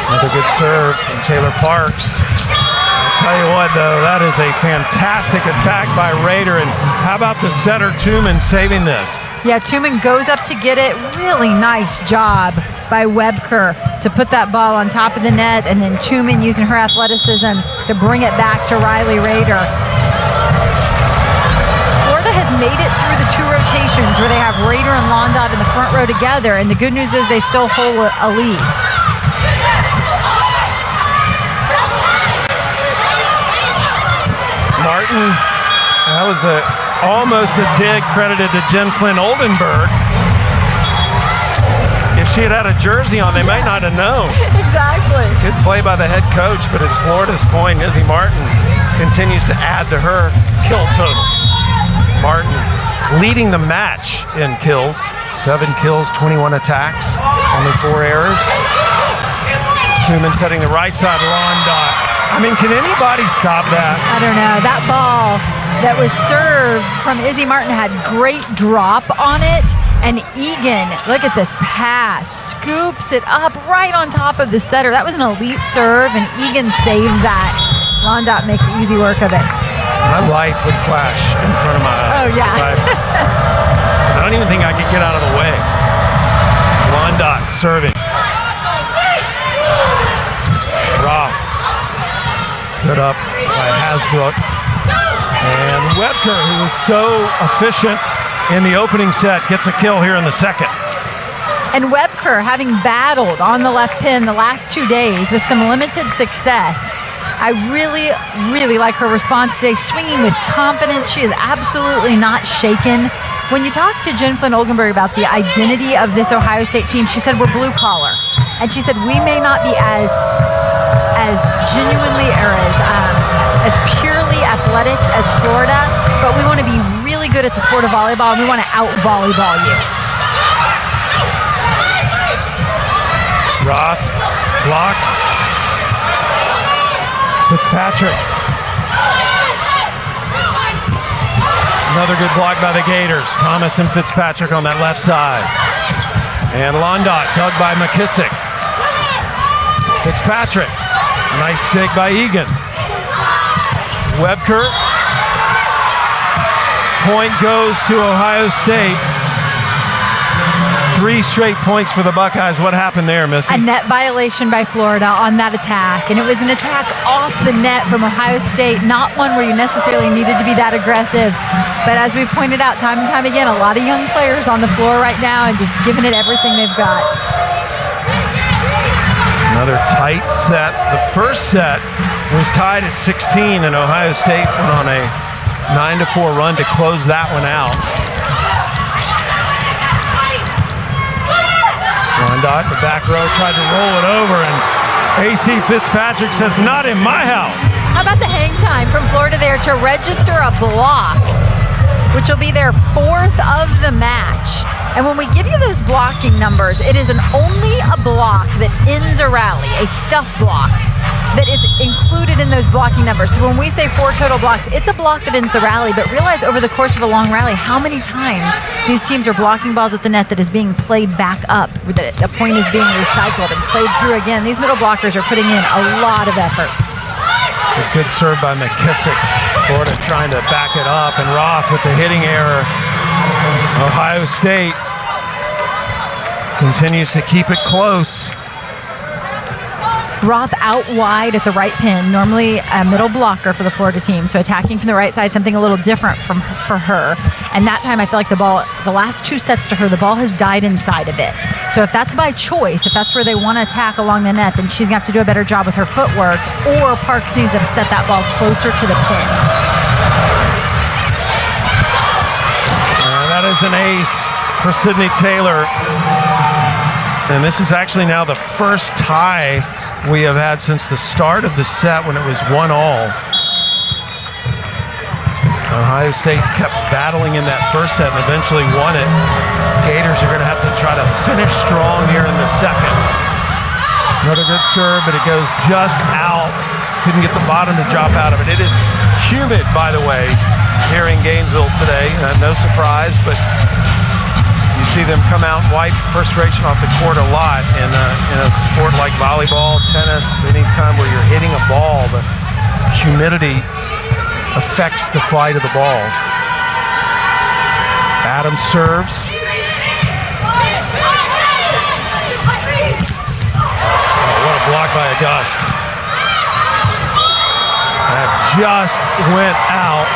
Another good serve from Taylor Parks. I'll tell you what, though, that is a fantastic attack by Rader, and how about the setter Tooman saving this? Yeah, Tooman goes up to get it. Really nice job by Webker to put that ball on top of the net, and then Tooman using her athleticism to bring it back to Riley Rader. Florida has made it through the 2 rotations where they have Rader and Londot in the front row together, and the good news is they still hold a lead. Martin, that was almost a dig credited to Jen Flynn Oldenburg. If she had had a jersey on, they might not have known. Exactly. Good play by the head coach, but it's Florida's point. Izzy Martin continues to add to her kill total. Martin leading the match in kills. 7 kills, 21 attacks, only 4 errors. Tooman setting the right side, Londot. I mean, can anybody stop that? I don't know. That ball that was served from Izzy Martin had great drop on it. And Egan, look at this pass, scoops it up right on top of the setter. That was an elite serve, and Egan saves that. Londot makes easy work of it. My life would flash in front of my eyes. Oh, yeah. I don't even think I could get out of the way. Londot serving. Roth. Good up by Hasbrook. And Webker, who was so efficient in the opening set, gets a kill here in the second. And Webker, having battled on the left pin the last 2 days with some limited success, I really, really like her response today, swinging with confidence. She is absolutely not shaken. When you talk to Jen Flynn Oldenburg about the identity of this Ohio State team, she said, we're blue collar. And she said, we may not be as genuinely or as purely athletic as Florida, but we want to be really good at the sport of volleyball, and we want to out-volleyball you. Roth blocked. Fitzpatrick. Another good block by the Gators. Thomas and Fitzpatrick on that left side. And Londot dug by McKissick. Fitzpatrick. Nice dig by Egan. Webker. Point goes to Ohio State. 3 straight points for the Buckeyes. What happened there, Missy? A net violation by Florida on that attack. And it was an attack off the net from Ohio State, not one where you necessarily needed to be that aggressive. But as we pointed out time and time again, a lot of young players on the floor right now and just giving it everything they've got. Another tight set. The first set was tied at 16, and Ohio State went on a 9-4 run to close that one out. Wyandotte, the back row, tried to roll it over, and AC Fitzpatrick says, not in my house. How about the hang time from Florida there to register a block, which will be their 4th of the match. And when we give you those blocking numbers, it is only a block that ends a rally, a stuff block, that is included in those blocking numbers. So when we say 4 total blocks, it's a block that ends the rally, but realize over the course of a long rally how many times these teams are blocking balls at the net that is being played back up, that a point is being recycled and played through again. These middle blockers are putting in a lot of effort. It's a good serve by McKissick. Florida trying to back it up, and Roth with the hitting error. Ohio State continues to keep it close. Roth out wide at the right pin, normally a middle blocker for the Florida team. So attacking from the right side, something a little different for her. And that time I feel like the last 2 sets to her, the ball has died inside a bit. So if that's by choice, if that's where they want to attack along the net, then she's going to have to do a better job with her footwork, or Parks needs to set that ball closer to the pin. That is an ace for Sydney Taylor. And this is actually now the first tie we have had since the start of the set, when it was 1-1. Ohio State kept battling in that first set and eventually won it. Gators are going to have to try to finish strong here in the second. Another good serve, but it goes just out. Couldn't get the bottom to drop out of it. It is humid, by the way, here in Gainesville today. No surprise, but you see them come out and wipe perspiration off the court a lot in a sport like volleyball, tennis, anytime where you're hitting a ball, the humidity affects the flight of the ball. Adams serves. Oh, what a block by August. That just went out.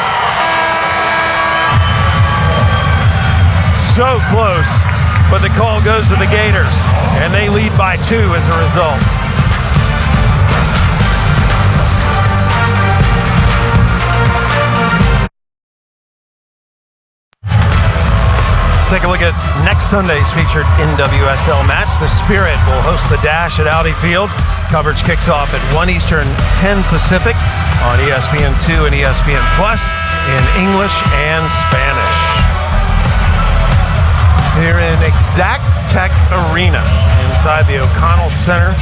So close, but the call goes to the Gators, and they lead by 2 as a result. Let's take a look at next Sunday's featured NWSL match. The Spirit will host the Dash at Audi Field. Coverage kicks off at 1 Eastern, 10 Pacific on ESPN2 and ESPN Plus in English and Spanish. Here in Exact Tech Arena inside the O'Connell Center.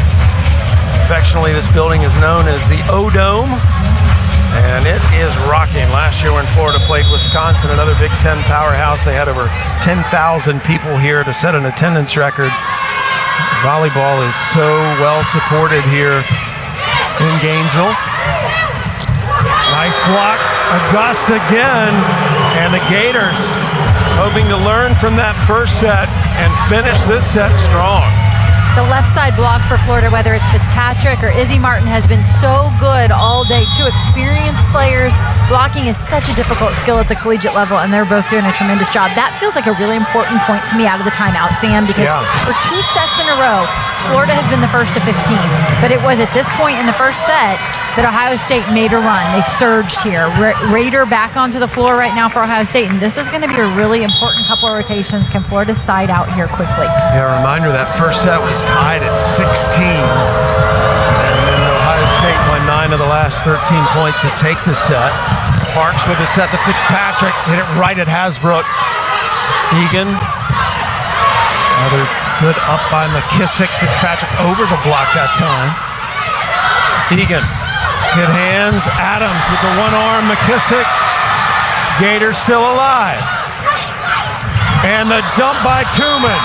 Affectionately, this building is known as the O-Dome, and it is rocking. Last year when Florida played Wisconsin, another Big Ten powerhouse, they had over 10,000 people here to set an attendance record. Volleyball is so well supported here in Gainesville. Nice block, Augusta again, and the Gators hoping to learn from that first set and finish this set strong. The left side block for Florida, whether it's Fitzpatrick or Izzy Martin, has been so good all day. 2 experienced players. Blocking is such a difficult skill at the collegiate level, and they're both doing a tremendous job. That feels like a really important point to me out of the timeout, Sam, because for 2 sets in a row, Florida has been the first to 15. But it was at this point in the first set that Ohio State made a run. They surged here. Raider back onto the floor right now for Ohio State, and this is going to be a really important couple of rotations. Can Florida side out here quickly? Yeah, a reminder, that first set was tied at 16. And then Ohio State won 9 of the last 13 points to take the set. Parks with the set to Fitzpatrick, hit it right at Hasbrook. Egan, another good up by McKissick. Fitzpatrick over the block that time. Egan, hit hands. Adams with the one arm. McKissick. Gators still alive. And the dump by Tooman.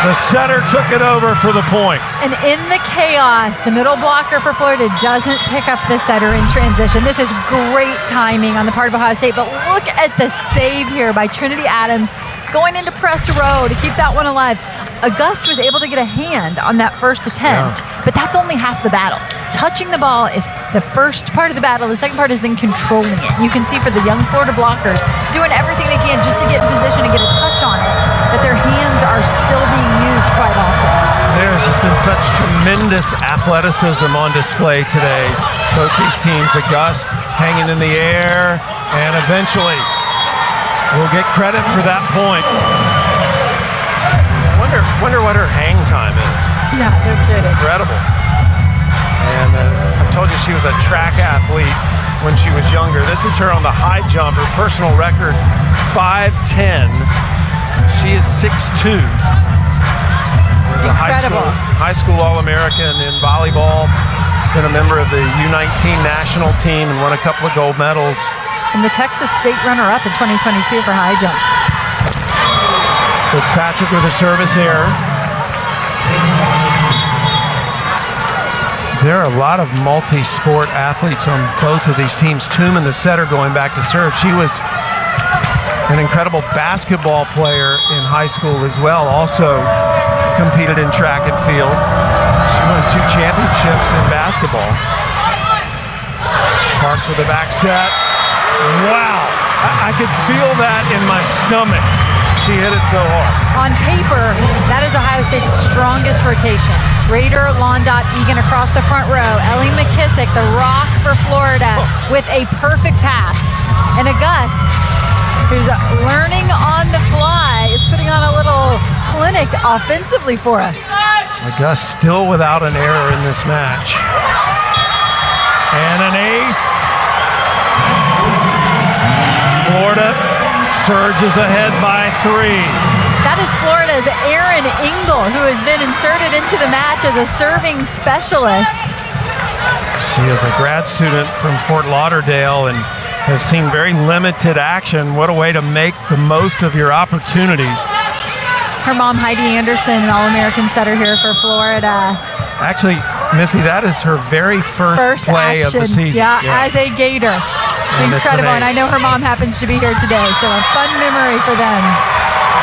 The setter took it over for the point. And in the chaos, the middle blocker for Florida doesn't pick up the setter in transition. This is great timing on the part of Ohio State, but look at the save here by Trinity Adams going into press row to keep that one alive. Auguste was able to get a hand on that first attempt, but that's only half the battle. Touching the ball is the first part of the battle. The second part is then controlling it. You can see for the young Florida blockers doing everything they can just to get in position and get a touch on it, but their hands are still being used quite often. There's just been such tremendous athleticism on display today. Both these teams, Auguste hanging in the air, and eventually will get credit for that point. Wonder what her hang time is. Yeah, no kidding. Incredible. And I told you she was a track athlete when she was younger. This is her on the high jump. Her personal record, 5'10". She is 6'2". Was a high school All-American in volleyball. She's been a member of the U19 national team and won a couple of gold medals. And the Texas State runner-up in 2022 for high jump. Fitzpatrick with a service error. There are a lot of multi-sport athletes on both of these teams. Tooman, the setter, going back to serve. She was an incredible basketball player in high school as well. Also competed in track and field. She won 2 championships in basketball. Parks with a back set. Wow, I could feel that in my stomach. She hit it so hard. On paper, that is Ohio State's strongest rotation. Raider, Londot, Egan across the front row. Ellie McKissick, the rock for Florida, with a perfect pass. And Auguste, who's learning on the fly, is putting on a little clinic offensively for us. Auguste still without an error in this match. And an ace. Florida surges ahead by 3. That is Florida's Erin Engel, who has been inserted into the match as a serving specialist. She is a grad student from Fort Lauderdale and has seen very limited action. What a way to make the most of your opportunity. Her mom, Heidi Anderson, an All-American setter here for Florida. Actually, Missy, that is her very first play action of the season. Yeah, as a Gator. And incredible, and I know her mom happens to be here today, so a fun memory for them.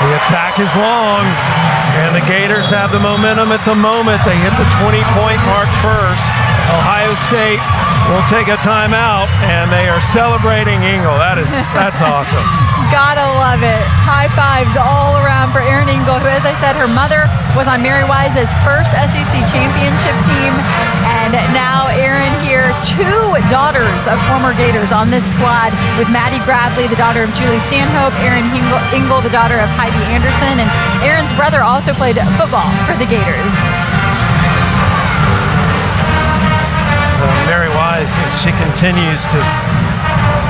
The attack is long, and the Gators have the momentum at the moment. They hit the 20-point mark first. Ohio State will take a timeout, and they are celebrating Engel. That's awesome. Gotta love it. High fives all around for Erin Engel, who, as I said, her mother was on Mary Wise's first SEC championship team, and now Erin here, 2 daughters of former Gators on this squad, with Maddie Bradley, the daughter of Julie Stanhope, Erin Engel, the daughter of Heidi Anderson, and Erin's brother also played football for the Gators. Mary Wise, she continues to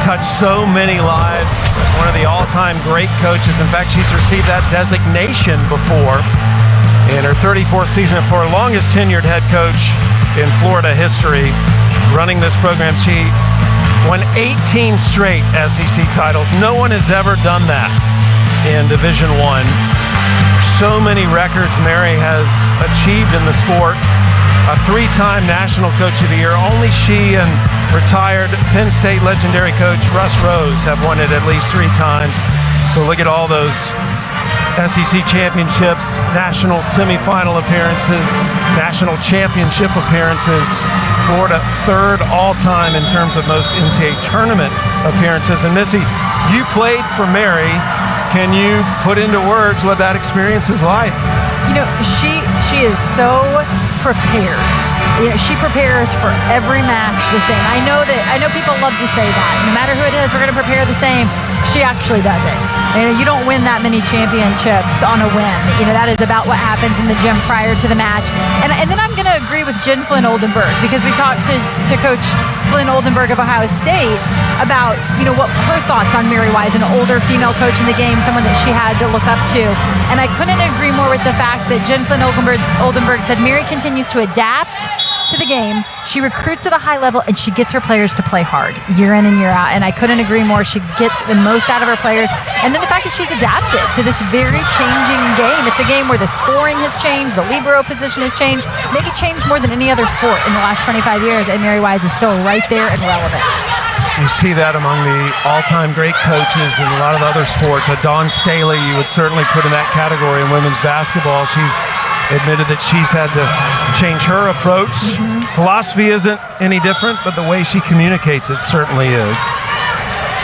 touch so many lives. One of the all-time great coaches. In fact, she's received that designation before in her 34th season for her longest tenured head coach in Florida history. Running this program, she won 18 straight SEC titles. No one has ever done that in Division I. So many records Mary has achieved in the sport. A 3-time National Coach of the Year. Only she and retired Penn State legendary coach Russ Rose have won it at least 3 times. So look at all those SEC championships, national semifinal appearances, national championship appearances. Florida 3rd all-time in terms of most NCAA tournament appearances. And Missy, you played for Mary. Can you put into words what that experience is like? You know, she is so prepared. You know, she prepares for every match the same. I know people love to say that. No matter who it is, we're going to prepare the same. She actually does it. You know, you don't win that many championships on a whim. You know, that is about what happens in the gym prior to the match. And then I'm going to agree with Jen Flynn Oldenburg, because we talked to Coach Flynn Oldenburg of Ohio State about, you know, what her thoughts on Mary Wise, an older female coach in the game, someone that she had to look up to. And I couldn't agree more with the fact that Jen Flynn Oldenburg said Mary continues to adapt to the game. She recruits at a high level, and she gets her players to play hard year in and year out. And I couldn't agree more. She gets the most out of her players. And then the fact that she's adapted to this very changing game. It's a game where the scoring has changed, the libero position has changed, maybe changed more than any other sport in the last 25 years. And Mary Wise is still right there and relevant. You see that among the all-time great coaches in a lot of other sports. Dawn Staley, you would certainly put in that category in women's basketball. She's admitted that she's had to change her approach. Philosophy isn't any different, but the way she communicates it certainly is.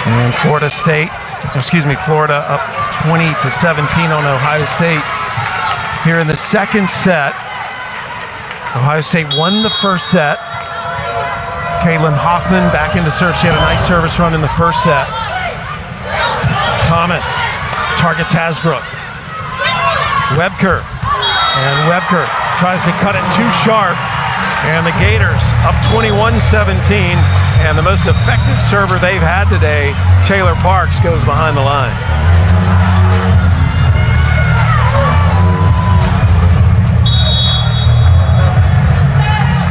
And Florida up 20-17 on Ohio State here in the second set. Ohio State won the first set. Kaylin Hoffman back into serve. She had a nice service run in the first set. Thomas targets Hasbrook. Webker. And Webker tries to cut it too sharp. And the Gators up 21-17. And the most effective server they've had today, Taylor Parks, goes behind the line.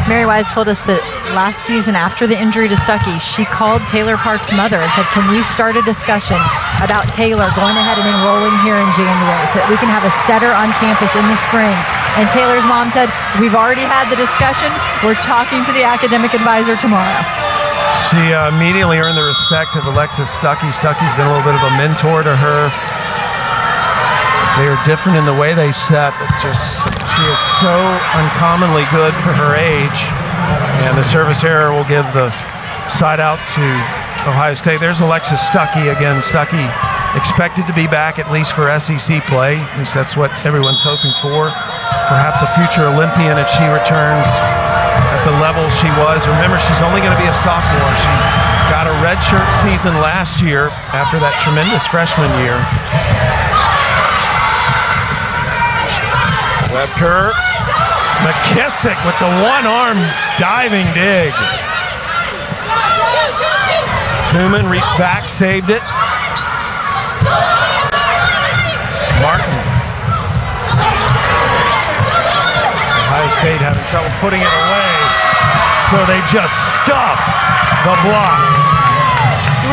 Mary Wise told us that last season after the injury to Stuckey, she called Taylor Parks' mother and said, can we start a discussion about Taylor going ahead and enrolling here in January so that we can have a setter on campus in the spring? And Taylor's mom said, we've already had the discussion. We're talking to the academic advisor tomorrow. She immediately earned the respect of Alexis Stuckey. Stuckey's been a little bit of a mentor to her. They are different in the way they set, but just she is so uncommonly good for her age. And the service error will give the side out to Ohio State. There's Alexis Stuckey again. Stuckey expected to be back at least for SEC play. At least that's what everyone's hoping for. Perhaps a future Olympian if she returns at the level she was. Remember, she's only going to be a sophomore. She got a redshirt season last year after that tremendous freshman year. Webker, McKissick with the one-arm diving dig. Tooman reached back, saved it. Martin. Ohio State having trouble putting it away, so they just stuff the block.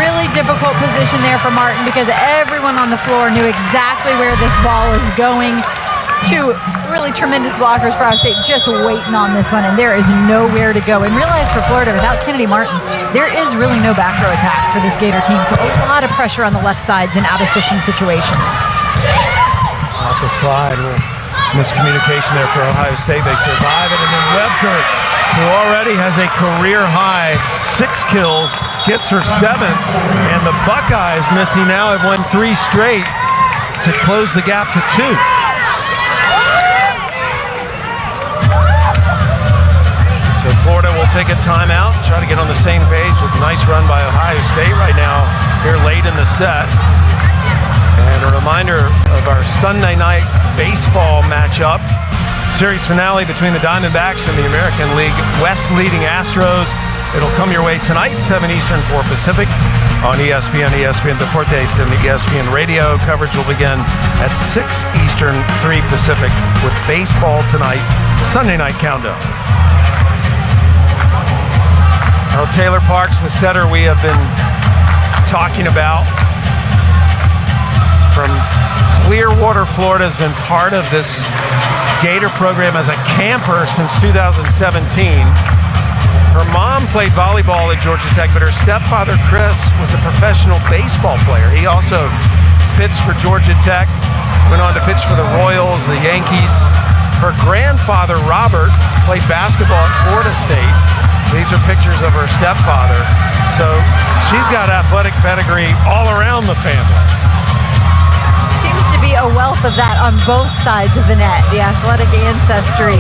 Really difficult position there for Martin because everyone on the floor knew exactly where this ball is going. Two really tremendous blockers for Ohio State just waiting on this one, and there is nowhere to go. And realize for Florida, without Kennedy Martin, there is really no back row attack for this Gator team, so a lot of pressure on the left sides in out-of-system situations. Off the slide, miscommunication there for Ohio State. They survive it, and then Webker, who already has a career-high 6 kills, gets her 7th, and the Buckeyes, Missy, now have won 3 straight to close the gap to 2. So Florida will take a timeout, try to get on the same page with a nice run by Ohio State right now here late in the set. And a reminder of our Sunday night baseball matchup. Series finale between the Diamondbacks and the American League West leading Astros. It'll come your way tonight, 7 Eastern, 4 Pacific on ESPN, ESPN Deportes, and the ESPN radio. Coverage will begin at 6 Eastern, 3 Pacific with baseball tonight, Sunday night countdown. Well, Taylor Parks, the setter we have been talking about from Clearwater, Florida, has been part of this Gator program as a camper since 2017. Her mom played volleyball at Georgia Tech, but her stepfather, Chris, was a professional baseball player. He also pitched for Georgia Tech, went on to pitch for the Royals, the Yankees. Her grandfather, Robert, played basketball at Florida State. These are pictures of her stepfather. So she's got athletic pedigree all around the family. Seems to be a wealth of that on both sides of the net. The athletic ancestry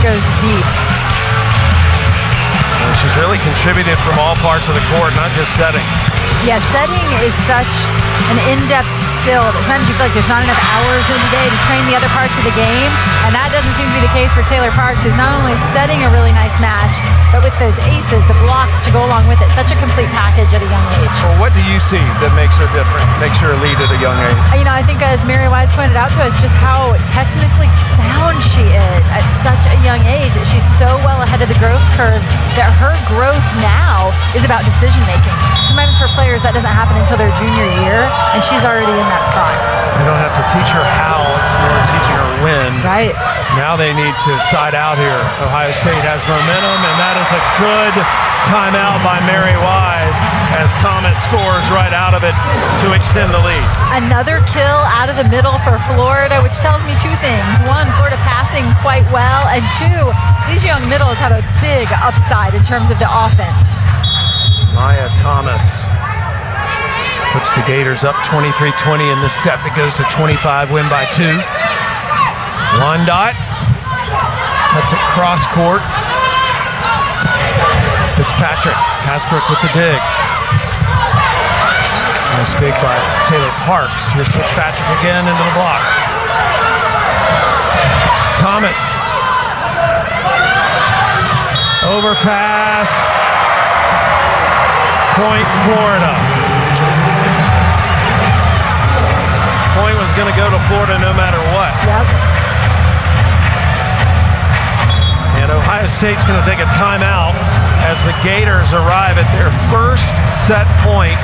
goes deep. And she's really contributed from all parts of the court, not just setting. Yeah, setting is such an in-depth skill that sometimes you feel like there's not enough hours in the day to train the other parts of the game, and that doesn't seem to be the case for Taylor Parks, who's not only setting a really nice match, but with those aces, the blocks to go along with it, such a complete package at a young age. Well, what do you see that makes her different, makes her a lead at a young age? You know, I think as Mary Wise pointed out to us, just how technically sound she is at such a young age, that she's so well ahead of the growth curve that her growth now is about decision making. Sometimes for players that doesn't happen until their junior year, and she's already in that spot. You don't have to teach her how, it's more teaching her when. Right. Now they need to side out here. Ohio State has momentum, and that is a good timeout by Mary Wise as Thomas scores right out of it to extend the lead. Another kill out of the middle for Florida, which tells me 2 things. 1, Florida passing quite well, and 2, these young middles have a big upside in terms of the offense. Maya Thomas puts the Gators up 23-20 in this set that goes to 25, win by 2. Wandot Cuts it cross court. Fitzpatrick, Hasbrook with the dig. Nice dig by Taylor Parks. Here's Fitzpatrick again into the block. Thomas. Overpass. Point, Florida. Point was going to go to Florida no matter what. Yep. And Ohio State's going to take a timeout as the Gators arrive at their first set point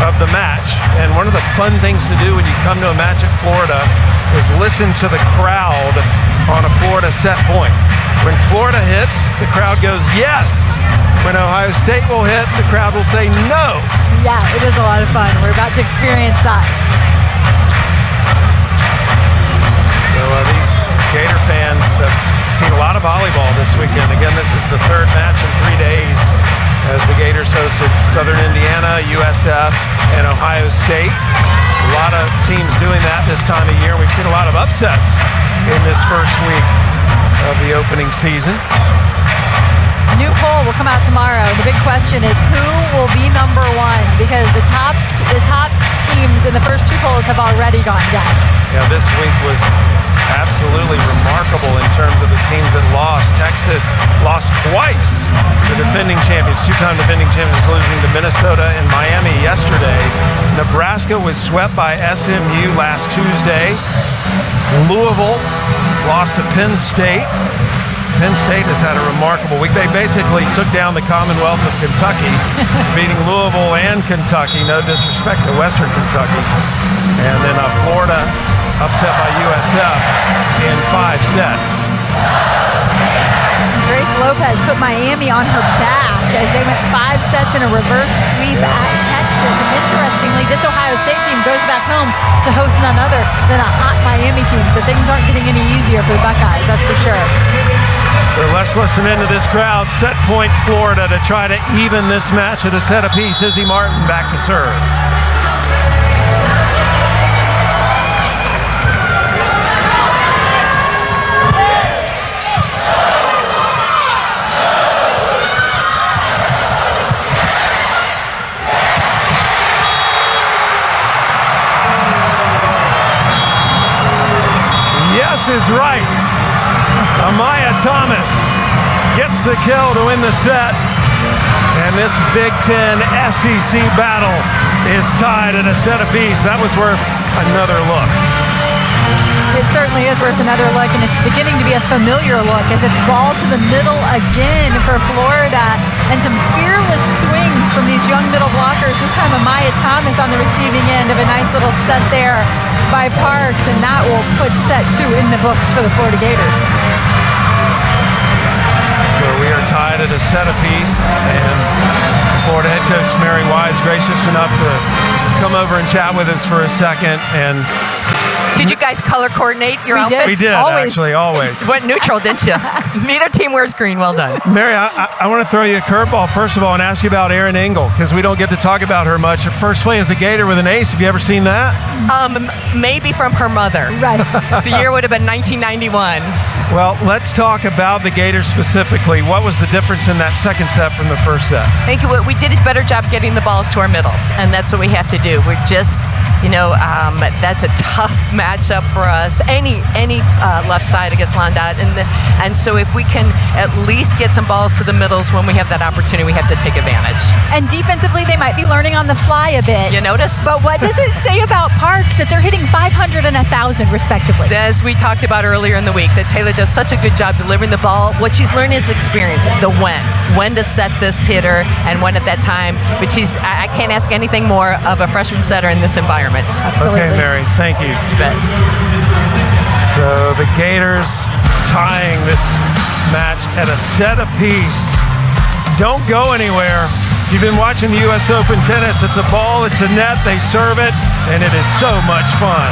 of the match. And one of the fun things to do when you come to a match at Florida is listen to the crowd on a Florida set point. When Florida hits, the crowd goes, yes. When Ohio State will hit, the crowd will say no. Yeah, it is a lot of fun. We're about to experience that. So these Gator fans have seen a lot of volleyball this weekend. Again, this is the third match in 3 days as the Gators hosted Southern Indiana, USF, and Ohio State. A lot of teams doing that this time of year. We've seen a lot of upsets in this first week of the opening season. A new poll will come out tomorrow. The big question is who will be number one, because the top teams in the first two polls have already gone down. Yeah, this week was absolutely remarkable in terms of the teams that lost. Texas lost twice. The defending champions, two-time defending champions, losing to Minnesota and Miami yesterday. Nebraska was swept by SMU last Tuesday. Louisville lost to Penn State. Penn State has had a remarkable week. They basically took down the Commonwealth of Kentucky, beating Louisville and Kentucky. No disrespect to Western Kentucky. And then Florida upset by USF in 5 sets. Grace Lopez put Miami on her back as they went 5 sets in a reverse sweep at Texas. And interestingly, this Ohio State team goes back home to host none other than a hot Miami team. So things aren't getting any easier for the Buckeyes, that's for sure. So let's listen into this crowd. Set point Florida to try to even this match at a set apiece. Izzy Martin back to serve. Yes is right. Amaya Thomas gets the kill to win the set. And this Big Ten SEC battle is tied at a set apiece. That was worth another look. It certainly is worth another look, and it's beginning to be a familiar look as it's ball to the middle again for Florida. And some fearless swings from these young middle blockers. This time Amaya Thomas on the receiving end of a nice little set there by Parks, and that will put set 2 in the books for the Florida Gators. So we are tied at a set apiece, and Florida head coach Mary Wise gracious enough to come over and chat with us for a second. And did you guys color coordinate your outfits? We did, actually, always. Went neutral, didn't you? Neither team wears green. Well done. Mary, I want to throw you a curveball, first of all, and ask you about Erin Engel, because we don't get to talk about her much. Her first play as a Gator with an ace. Have you ever seen that? Maybe from her mother. Right. The year would have been 1991. Well, let's talk about the Gators specifically. What was the difference in that second set from the first set? I think we did a better job getting the balls to our middles, and that's what we have to do. We're just, that's a tough matchup for us. Any left side against Londot, and so if we can at least get some balls to the middles when we have that opportunity, we have to take advantage. And defensively, they might be learning on the fly a bit. You noticed? But what does it say about Parks that they're hitting 500 and 1,000 respectively? As we talked about earlier in the week, that Taylor does such a good job delivering the ball. What she's learning is experience, the when to set this hitter and when at that time. But I can't ask anything more of a freshman setter in this environment. Absolutely. Okay, Mary, thank you. You bet. So the Gators tying this match at a set apiece. Don't go anywhere. You've been watching the U.S. Open tennis. It's a ball, it's a net, they serve it, and it is so much fun.